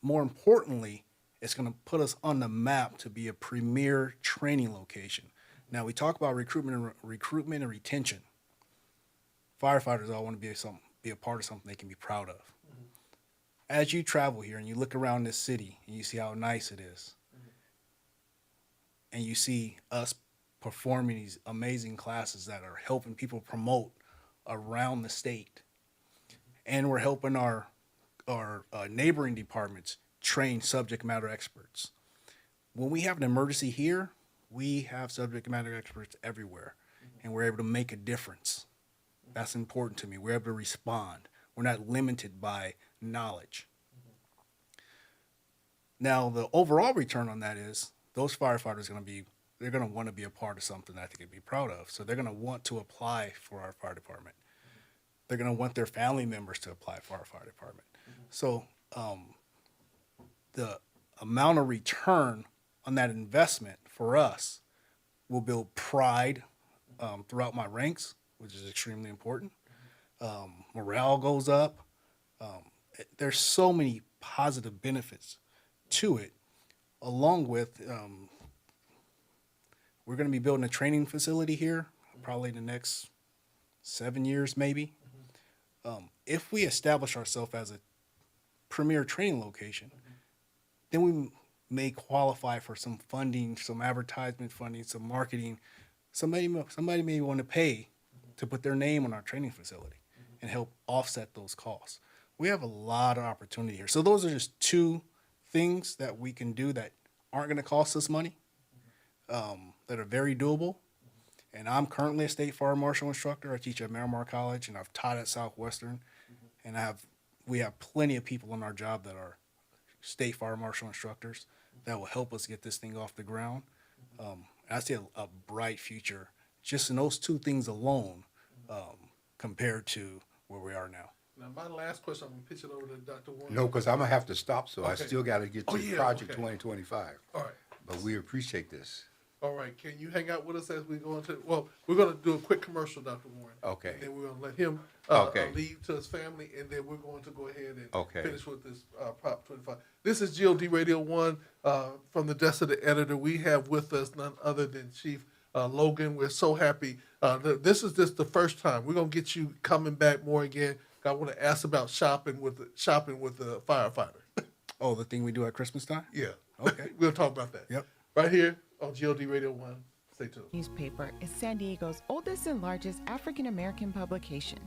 [SPEAKER 3] More importantly, it's going to put us on the map to be a premier training location. Now, we talk about recruitment and retention. Firefighters all want to be a part of something they can be proud of. As you travel here and you look around this city and you see how nice it is, and you see us performing these amazing classes that are helping people promote around the state, and we're helping our neighboring departments train subject matter experts. When we have an emergency here, we have subject matter experts everywhere, and we're able to make a difference. That's important to me. We're able to respond. We're not limited by knowledge. Now, the overall return on that is those firefighters they're going to want to be a part of something that they can be proud of. So they're going to want to apply for our fire department. They're going to want their family members to apply for our fire department. So the amount of return on that investment for us will build pride throughout my ranks, which is extremely important. Morale goes up. There's so many positive benefits to it, along with we're going to be building a training facility here probably in the next 7 years maybe. If we establish ourselves as a premier training location, then we may qualify for some funding, some advertisement funding, some marketing. Somebody may want to pay to put their name on our training facility and help offset those costs. We have a lot of opportunity here. So those are just two things that we can do that aren't going to cost us money, that are very doable. And I'm currently a state fire marshal instructor. I teach at Miramar College, and I've taught at Southwestern. And we have plenty of people in our job that are state fire marshal instructors that will help us get this thing off the ground. I see a bright future just in those two things alone, compared to where we are now.
[SPEAKER 2] Now, my last question, I'm going to pitch it over to Dr. Warren.
[SPEAKER 1] No, because I'm going to have to stop, so I
[SPEAKER 2] Okay.
[SPEAKER 1] still got to get to Project 2025.
[SPEAKER 2] All right.
[SPEAKER 1] But we appreciate this.
[SPEAKER 2] All right. Can you hang out with us as we go into, well, we're going to do a quick commercial, Dr. Warren.
[SPEAKER 1] Okay.
[SPEAKER 2] And then we're going to let him leave to his family, and then we're going to go ahead and finish with this Prop 25. This is GOD Radio 1 from the desk of the editor. We have with us none other than Chief Logan. We're so happy. This is just the first time. We're going to get you coming back more again. I want to ask about shopping with the firefighter.
[SPEAKER 3] Oh, the thing we do at Christmas time?
[SPEAKER 2] Yeah.
[SPEAKER 3] Okay.
[SPEAKER 2] We'll talk about that.
[SPEAKER 3] Yep.
[SPEAKER 2] Right here on GOD Radio 1. Stay tuned.
[SPEAKER 4] Newspaper is San Diego's oldest and largest African American publication.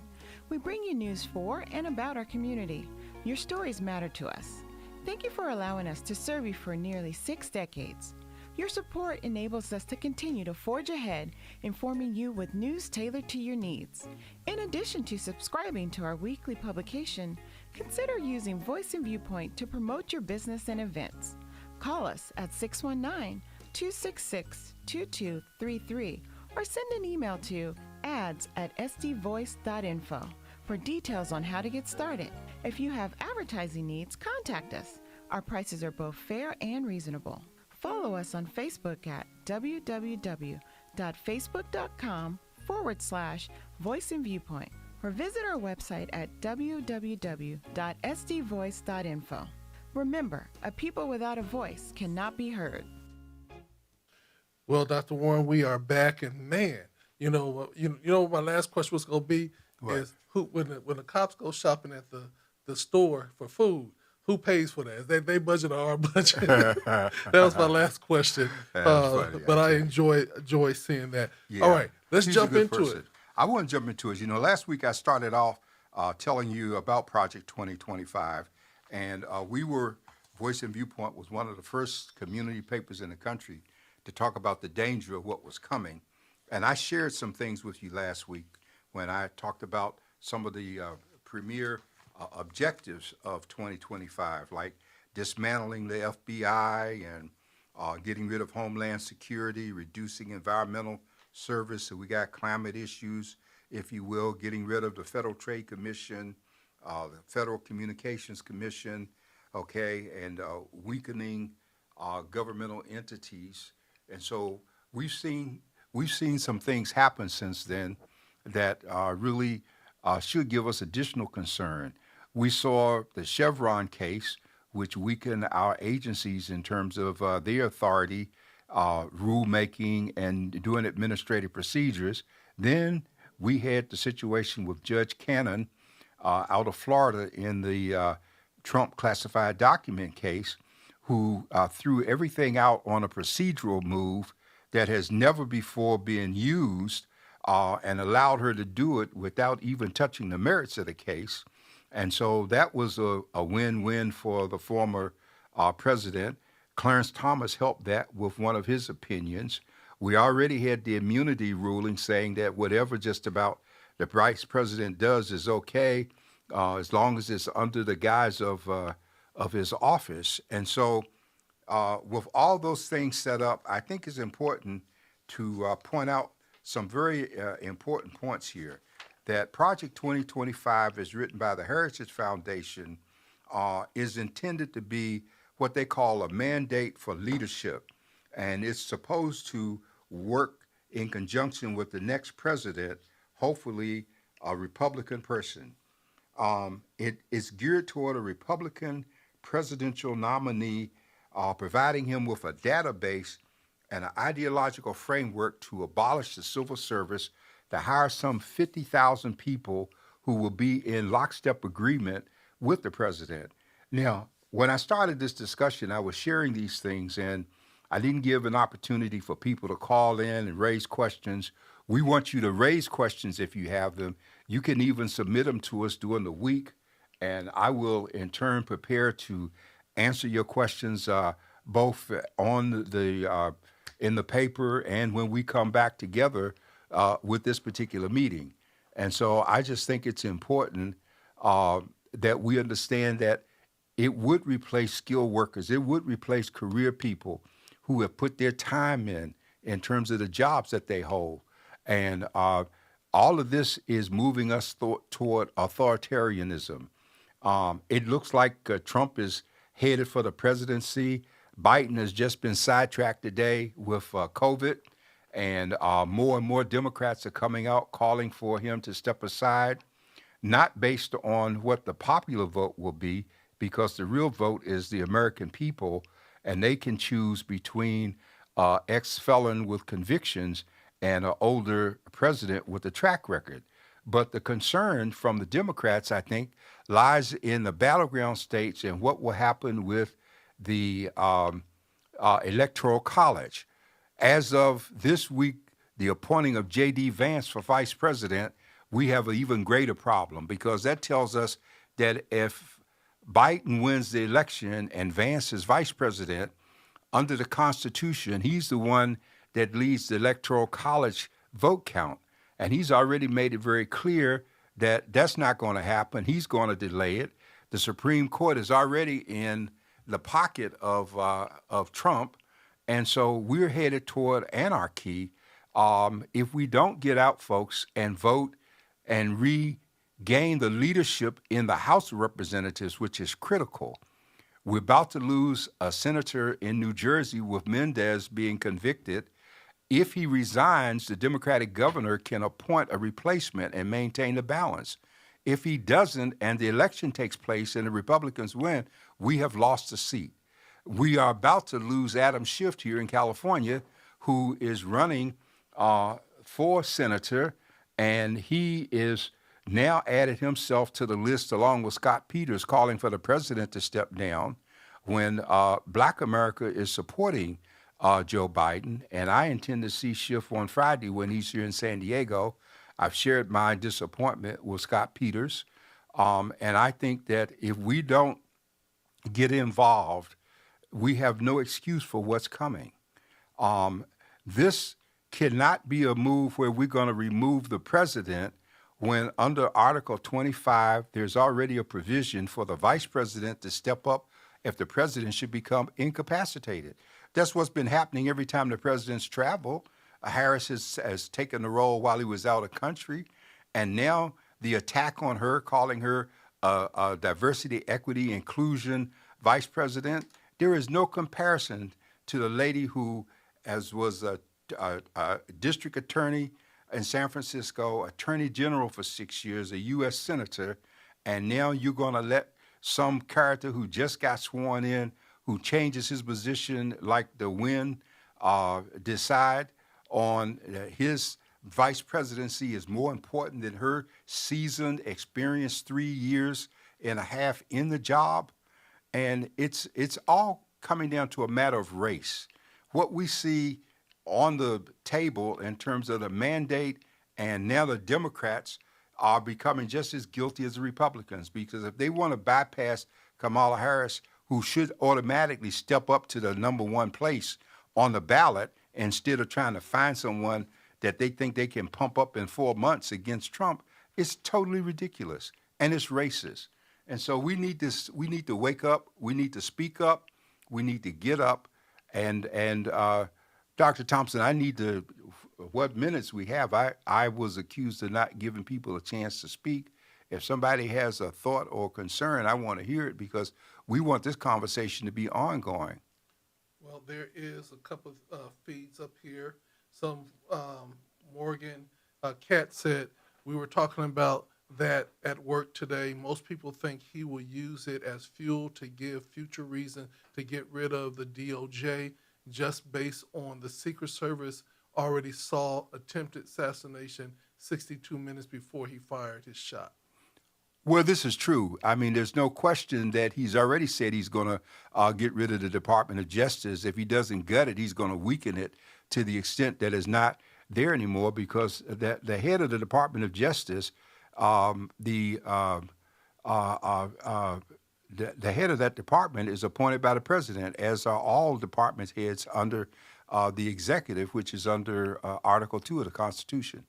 [SPEAKER 4] We bring you news for and about our community. Your stories matter to us. Thank you for allowing us to serve you for nearly 6 decades. Your support enables us to continue to forge ahead, informing you with news tailored to your needs. In addition to subscribing to our weekly publication, consider using Voice and Viewpoint to promote your business and events. Call us at 619-266-2233 or send an email to ads@sdvoice.info for details on how to get started. If you have advertising needs, contact us. Our prices are both fair and reasonable. Follow us on Facebook at www.facebook.com/Voice and Viewpoint or visit our website at www.sdvoice.info. Remember, a people without a voice cannot be heard.
[SPEAKER 2] Well, Dr. Warren, we are back, and man, you know what my last question was going to be
[SPEAKER 1] What?
[SPEAKER 2] is when the cops go shopping at the store for food, who pays for that? They budget or our budget? That was my last question.
[SPEAKER 1] Funny,
[SPEAKER 2] but I enjoy seeing that.
[SPEAKER 1] Yeah.
[SPEAKER 2] All right, let's
[SPEAKER 1] She's a
[SPEAKER 2] jump
[SPEAKER 1] good
[SPEAKER 2] into
[SPEAKER 1] person.
[SPEAKER 2] it.
[SPEAKER 1] I want to jump into it. Last week I started off telling you about Project 2025, and Voice and Viewpoint was one of the first community papers in the country to talk about the danger of what was coming. And I shared some things with you last week when I talked about some of the premier objectives of 2025, like dismantling the FBI and getting rid of Homeland Security, reducing environmental service. So we got climate issues, if you will, getting rid of the Federal Trade Commission, the Federal Communications Commission, okay, and weakening governmental entities. And so we've seen some things happen since then that really should give us additional concern. We saw the Chevron case, which weakened our agencies in terms of their authority, rulemaking, and doing administrative procedures. Then we had the situation with Judge Cannon out of Florida in the Trump classified document case, who threw everything out on a procedural move that has never before been used and allowed her to do it without even touching the merits of the case. And so that was a win-win for the former president. Clarence Thomas helped that with one of his opinions. We already had the immunity ruling saying that whatever just about the vice president does is okay as long as it's under the guise of his office. And so with all those things set up, I think it's important to point out some very important points here. That Project 2025 is written by the Heritage Foundation, is intended to be what they call a mandate for leadership. And it's supposed to work in conjunction with the next president, hopefully a Republican person. It is geared toward a Republican presidential nominee, providing him with a database and an ideological framework to abolish the civil service, to hire some 50,000 people who will be in lockstep agreement with the president. Now, when I started this discussion, I was sharing these things, and I didn't give an opportunity for people to call in and raise questions. We want you to raise questions if you have them. You can even submit them to us during the week, and I will in turn prepare to answer your questions both on the in the paper and when we come back together with this particular meeting. And so I just think it's important that we understand that it would replace skilled workers. It would replace career people who have put their time in terms of the jobs that they hold. And all of this is moving us toward authoritarianism. It looks like Trump is headed for the presidency. Biden has just been sidetracked today with COVID, and more and more Democrats are coming out calling for him to step aside, not based on what the popular vote will be, because the real vote is the American people, and they can choose between ex-felon with convictions and an older president with a track record. But the concern from the Democrats, I think, lies in the battleground states and what will happen with the Electoral College. As of this week, the appointing of J.D. Vance for vice president, we have an even greater problem, because that tells us that if Biden wins the election and Vance is vice president, under the Constitution, he's the one that leads the Electoral College vote count. And he's already made it very clear that that's not going to happen. He's going to delay it. The Supreme Court is already in the pocket of Trump. And so we're headed toward anarchy if we don't get out, folks, and vote and regain the leadership in the House of Representatives, which is critical. We're about to lose a senator in New Jersey with Mendez being convicted. If he resigns, the Democratic governor can appoint a replacement and maintain the balance. If he doesn't and the election takes place and the Republicans win, we have lost a seat. We are about to lose Adam Schiff here in California, who is running for senator, and he is now added himself to the list along with Scott Peters calling for the president to step down when Black America is supporting Joe Biden. And I intend to see Schiff on Friday when he's here in San Diego. I've shared my disappointment with Scott Peters. And I think that if we don't get involved, we have no excuse for what's coming. This cannot be a move where we're going to remove the president when under Article 25, there's already a provision for the vice president to step up if the president should become incapacitated. That's what's been happening every time the president's traveled. Harris has taken the role while he was out of country, and now the attack on her, calling her a diversity, equity, inclusion vice president, there is no comparison to the lady who was a district attorney in San Francisco, attorney general for 6 years, a U.S. senator, and now you're going to let some character who just got sworn in, who changes his position like the wind, decide on his vice presidency is more important than her seasoned, experienced 3 years and a half in the job. And it's all coming down to a matter of race. What we see on the table in terms of the mandate, and now the Democrats are becoming just as guilty as the Republicans, because if they want to bypass Kamala Harris, who should automatically step up to the number one place on the ballot instead of trying to find someone that they think they can pump up in 4 months against Trump, it's totally ridiculous, and it's racist. And so we need to wake up, we need to speak up, we need to get up, and Dr. Thompson, I need to, what minutes we have, I was accused of not giving people a chance to speak. If somebody has a thought or concern, I want to hear it because we want this conversation to be ongoing.
[SPEAKER 2] Well, there is a couple of feeds up here. Some Morgan Cat said, we were talking about that at work today. Most people think he will use it as fuel to give future reason to get rid of the DOJ, just based on the Secret Service already saw attempted assassination 62 minutes before he fired his shot.
[SPEAKER 1] Well, this is true. I mean, there's no question that he's already said he's going to get rid of the Department of Justice. If he doesn't gut it, he's going to weaken it to the extent that it's not there anymore, because the head of the Department of Justice, the head of that department is appointed by the president, as are all department heads under the executive, which is under Article 2 of the Constitution.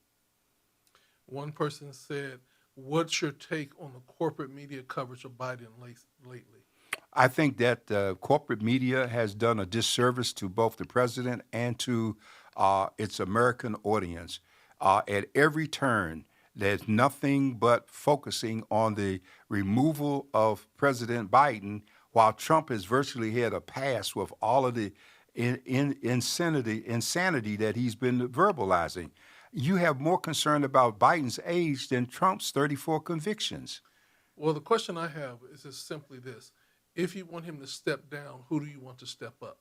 [SPEAKER 2] One person said, what's your take on the corporate media coverage of Biden lately?
[SPEAKER 1] I think that corporate media has done a disservice to both the president and to its American audience. At every turn, there's nothing but focusing on the removal of President Biden, while Trump has virtually had a pass with all of the insanity that he's been verbalizing. You have more concern about Biden's age than Trump's 34 convictions.
[SPEAKER 2] Well, the question I have is just simply this. If you want him to step down, who do you want to step up?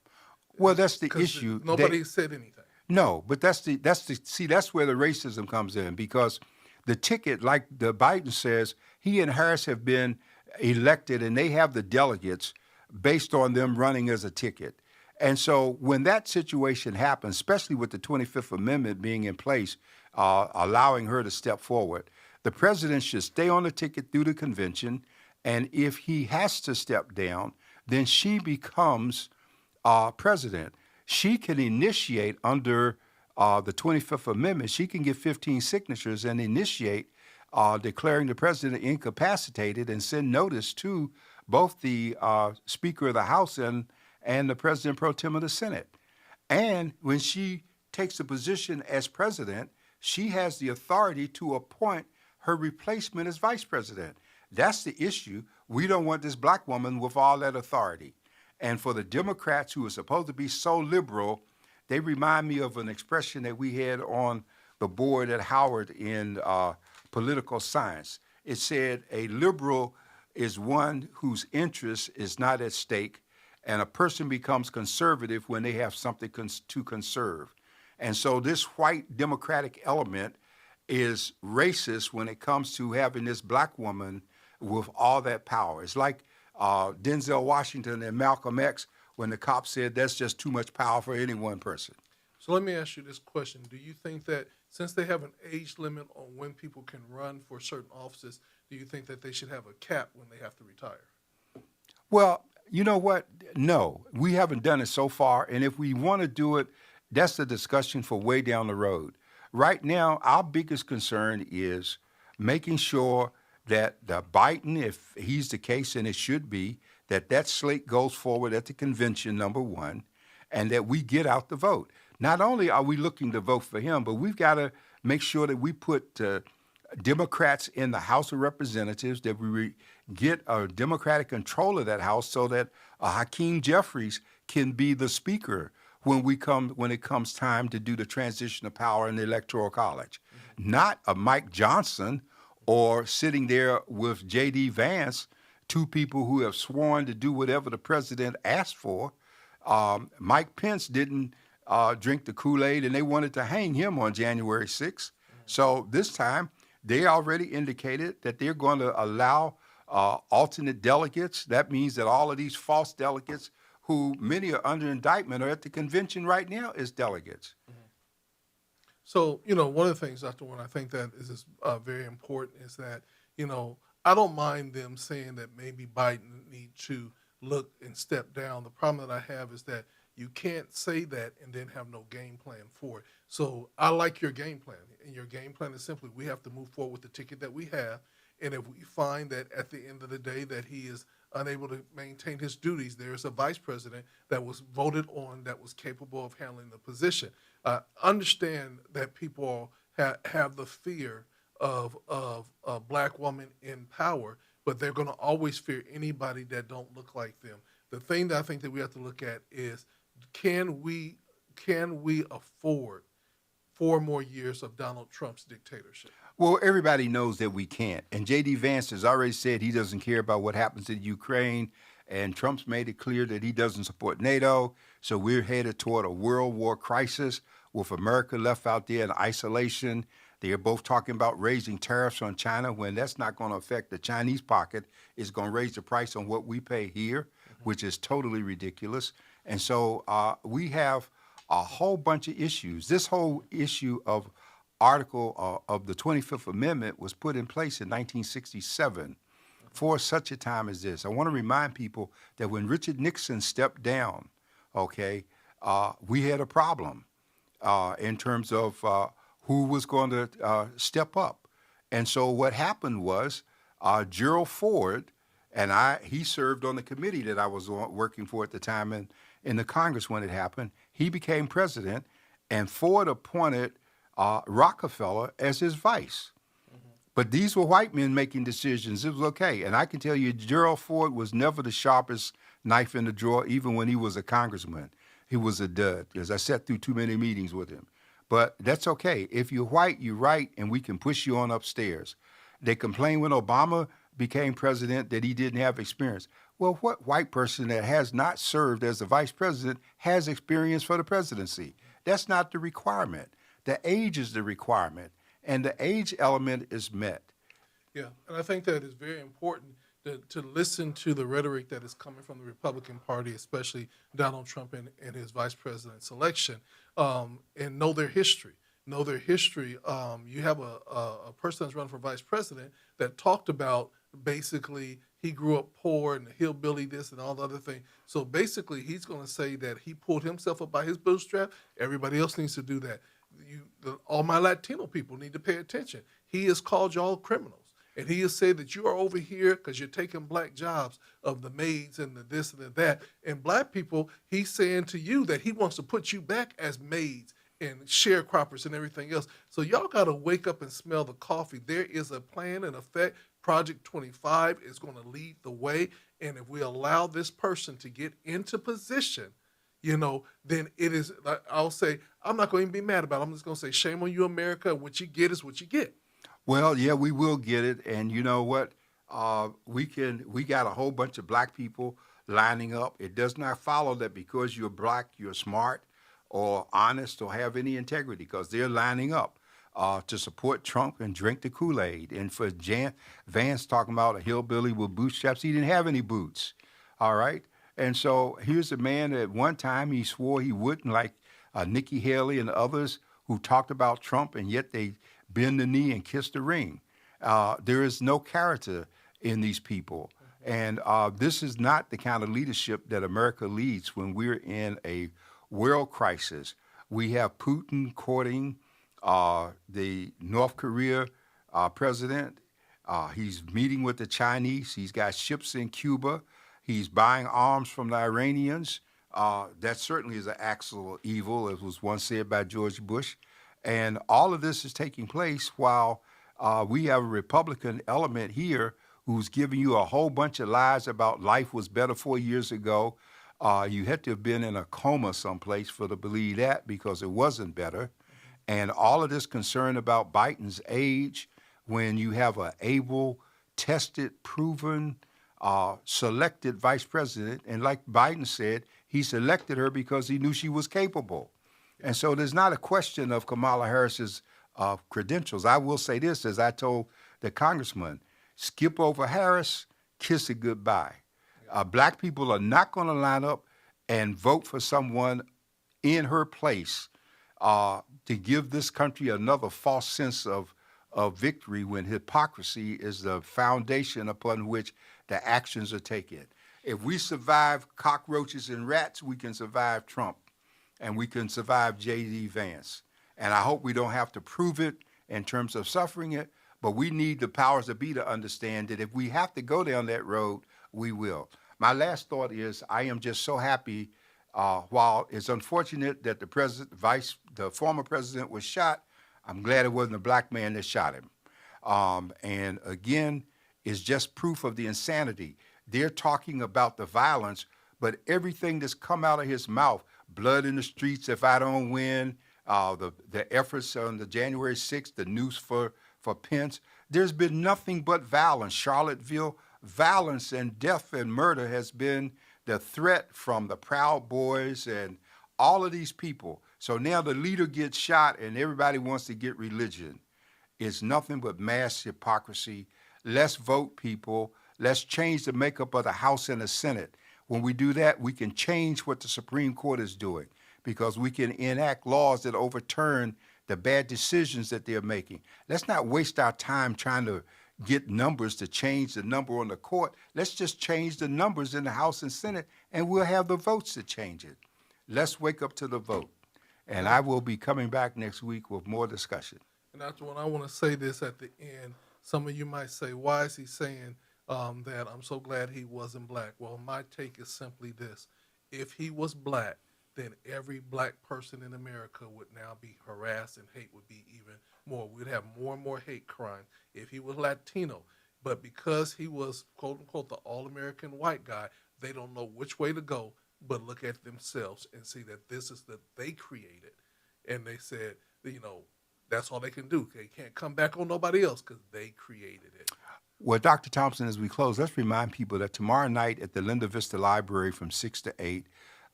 [SPEAKER 1] Well, that's the issue.
[SPEAKER 2] Nobody said anything.
[SPEAKER 1] No, but that's where the racism comes in, because the ticket, like the Biden says, he and Harris have been elected and they have the delegates based on them running as a ticket. And so when that situation happens, especially with the 25th Amendment being in place, allowing her to step forward, the president should stay on the ticket through the convention. And if he has to step down, then she becomes president. She can initiate under the 25th Amendment. She can get 15 signatures and initiate declaring the president incapacitated and send notice to both the Speaker of the House and the President pro tem of the Senate. And when she takes the position as president, she has the authority to appoint her replacement as vice president. That's the issue. We don't want this black woman with all that authority. And for the Democrats who are supposed to be so liberal, they remind me of an expression that we had on the board at Howard in political science. It said a liberal is one whose interest is not at stake, and a person becomes conservative when they have something to conserve. And so this white Democratic element is racist when it comes to having this black woman with all that power. It's like Denzel Washington and Malcolm X when the cop said that's just too much power for any one person.
[SPEAKER 2] So let me ask you this question. Do you think that since they have an age limit on when people can run for certain offices, do you think that they should have a cap when they have to retire?
[SPEAKER 1] Well, you know what? No, we haven't done it so far. And if we want to do it, that's the discussion for way down the road. Right now, our biggest concern is making sure that the Biden, if he's the case, and it should be, that slate goes forward at the convention, number one, and that we get out the vote. Not only are we looking to vote for him, but we've got to make sure that we put Democrats in the House of Representatives, that we get a Democratic control of that House so that Hakeem Jeffries can be the Speaker when it comes time to do the transition of power in the Electoral College. Mm-hmm. Not a Mike Johnson or sitting there with J.D. Vance, two people who have sworn to do whatever the president asked for. Mike Pence didn't drink the Kool-Aid, and they wanted to hang him on January 6th. Mm-hmm. So this time, they already indicated that they're going to allow alternate delegates. That means that all of these false delegates, who many are under indictment, are at the convention right now as delegates.
[SPEAKER 2] Mm-hmm. So, one of the things, Dr. Warren, I think that is very important is that, I don't mind them saying that maybe Biden needs to look and step down. The problem that I have is that you can't say that and then have no game plan for it. So I like your game plan. And your game plan is simply we have to move forward with the ticket that we have. And if we find that at the end of the day that he is unable to maintain his duties, there's a vice president that was voted on that was capable of handling the position. Understand that people have the fear of a black woman in power, but they're going to always fear anybody that don't look like them. The thing that I think that we have to look at is can we afford 4 more years of Donald Trump's dictatorship?
[SPEAKER 1] Well, everybody knows that we can't. And J.D. Vance has already said he doesn't care about what happens in Ukraine. And Trump's made it clear that he doesn't support NATO. So we're headed toward a world war crisis with America left out there in isolation. They are both talking about raising tariffs on China when that's not going to affect the Chinese pocket. It's going to raise the price on what we pay here, which is totally ridiculous. And so we have a whole bunch of issues. This whole issue of article of the 25th Amendment was put in place in 1967 for such a time as this. I want to remind people that when Richard Nixon stepped down, we had a problem in terms of who was going to step up. And so what happened was Gerald Ford, and he served on the committee that I was working for at the time in the Congress when it happened. He became president, and Ford appointed Rockefeller as his vice. Mm-hmm. But these were white men making decisions. It was okay. And I can tell you, Gerald Ford was never the sharpest knife in the drawer, even when he was a congressman. He was a dud, because I sat through too many meetings with him. But that's okay. If you're white, you're right, and we can push you on upstairs. They complained when Obama became president that he didn't have experience. Well, what white person that has not served as the vice president has experience for the presidency? That's not the requirement. The age is the requirement, and the age element is met.
[SPEAKER 2] Yeah, and I think that it's very important to listen to the rhetoric that is coming from the Republican Party, especially Donald Trump and his vice president selection, and know their history. Know their history. You have a person that's running for vice president that talked about basically he grew up poor and hillbilly this and all the other thing. So basically, he's going to say that he pulled himself up by his bootstrap. Everybody else needs to do that. All my Latino people need to pay attention. He has called y'all criminals. And he has said that you are over here because you're taking black jobs of the maids and the this and the that. And black people, he's saying to you that he wants to put you back as maids and sharecroppers and everything else. So y'all got to wake up and smell the coffee. There is a plan in effect. Project 25 is going to lead the way. And if we allow this person to get into position, then it is, I'll say, I'm not going to be mad about it. I'm just going to say, shame on you, America. What you get is what you get.
[SPEAKER 1] Well, yeah, we will get it, and you know what? We got a whole bunch of black people lining up. It does not follow that because you're black, you're smart or honest or have any integrity, because they're lining up to support Trump and drink the Kool-Aid. And for Vance talking about a hillbilly with bootstraps, he didn't have any boots. All right, and so here's a man that at one time he swore he wouldn't, like Nikki Haley and others who talked about Trump, and yet they bend the knee and kiss the ring. There is no character in these people. And this is not the kind of leadership that America leads when we're in a world crisis. We have Putin courting the North Korea president. He's meeting with the Chinese. He's got ships in Cuba. He's buying arms from the Iranians. That certainly is an actual evil, as was once said by George Bush. And all of this is taking place while we have a Republican element here who's giving you a whole bunch of lies about life was better 4 years ago. You had to have been in a coma someplace for to believe that, because it wasn't better. And all of this concern about Biden's age, when you have an able, tested, proven, selected vice president. And like Biden said, he selected her because he knew she was capable. And so there's not a question of Kamala Harris's credentials. I will say this, as I told the congressman, skip over Harris, kiss it goodbye. Black people are not going to line up and vote for someone in her place to give this country another false sense of victory when hypocrisy is the foundation upon which the actions are taken. If we survive cockroaches and rats, we can survive Trump. And we can survive J.D. Vance. And I hope we don't have to prove it in terms of suffering it, but we need the powers that be to understand that if we have to go down that road, we will. My last thought is I am just so happy, while it's unfortunate that the former president was shot, I'm glad it wasn't a black man that shot him. And again, it's just proof of the insanity. They're talking about the violence, but everything that's come out of his mouth, blood in the streets if I don't win, the efforts on the January 6th, the noose for Pence, there's been nothing but violence. Charlottesville, violence and death and murder has been the threat from the Proud Boys and all of these people. So now the leader gets shot and everybody wants to get religion. It's nothing but mass hypocrisy. Let's vote, people. Let's change the makeup of the House and the Senate. When we do that, we can change what the Supreme Court is doing, because we can enact laws that overturn the bad decisions that they're making. Let's not waste our time trying to get numbers to change the number on the court. Let's just change the numbers in the House and Senate, and we'll have the votes to change it. Let's wake up to the vote. And I will be coming back next week with more discussion.
[SPEAKER 2] And that's when I want to say this at the end. Some of you might say, why is he saying that I'm so glad he wasn't black? Well, my take is simply this. If he was black, then every black person in America would now be harassed, and hate would be even more. We'd have more and more hate crime. If he was Latino, but because he was, quote unquote, the all-American white guy, they don't know which way to go but look at themselves and see that this is that they created. And they said, that's all they can do. They can't come back on nobody else because they created it.
[SPEAKER 1] Well, Dr. Thompson, as we close, let's remind people that tomorrow night at the Linda Vista Library from 6 to 8,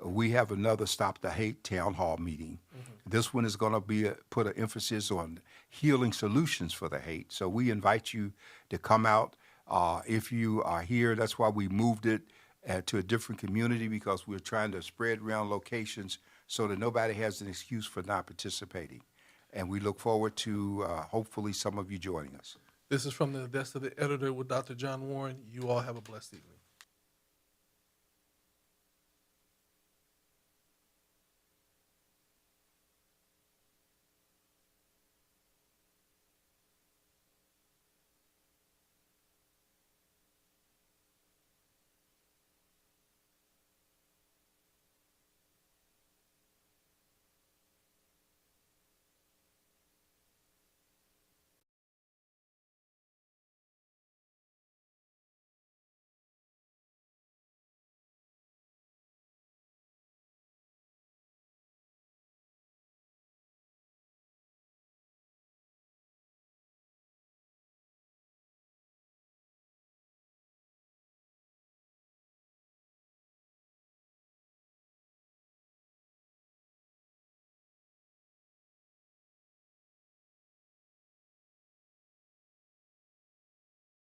[SPEAKER 1] we have another Stop the Hate town hall meeting. Mm-hmm. This one is going to put an emphasis on healing solutions for the hate. So we invite you to come out. If you are here, that's why we moved it to a different community, because we're trying to spread around locations so that nobody has an excuse for not participating. And we look forward to hopefully some of you joining us.
[SPEAKER 2] This is from the desk of the editor with Dr. John Warren. You all have a blessed evening.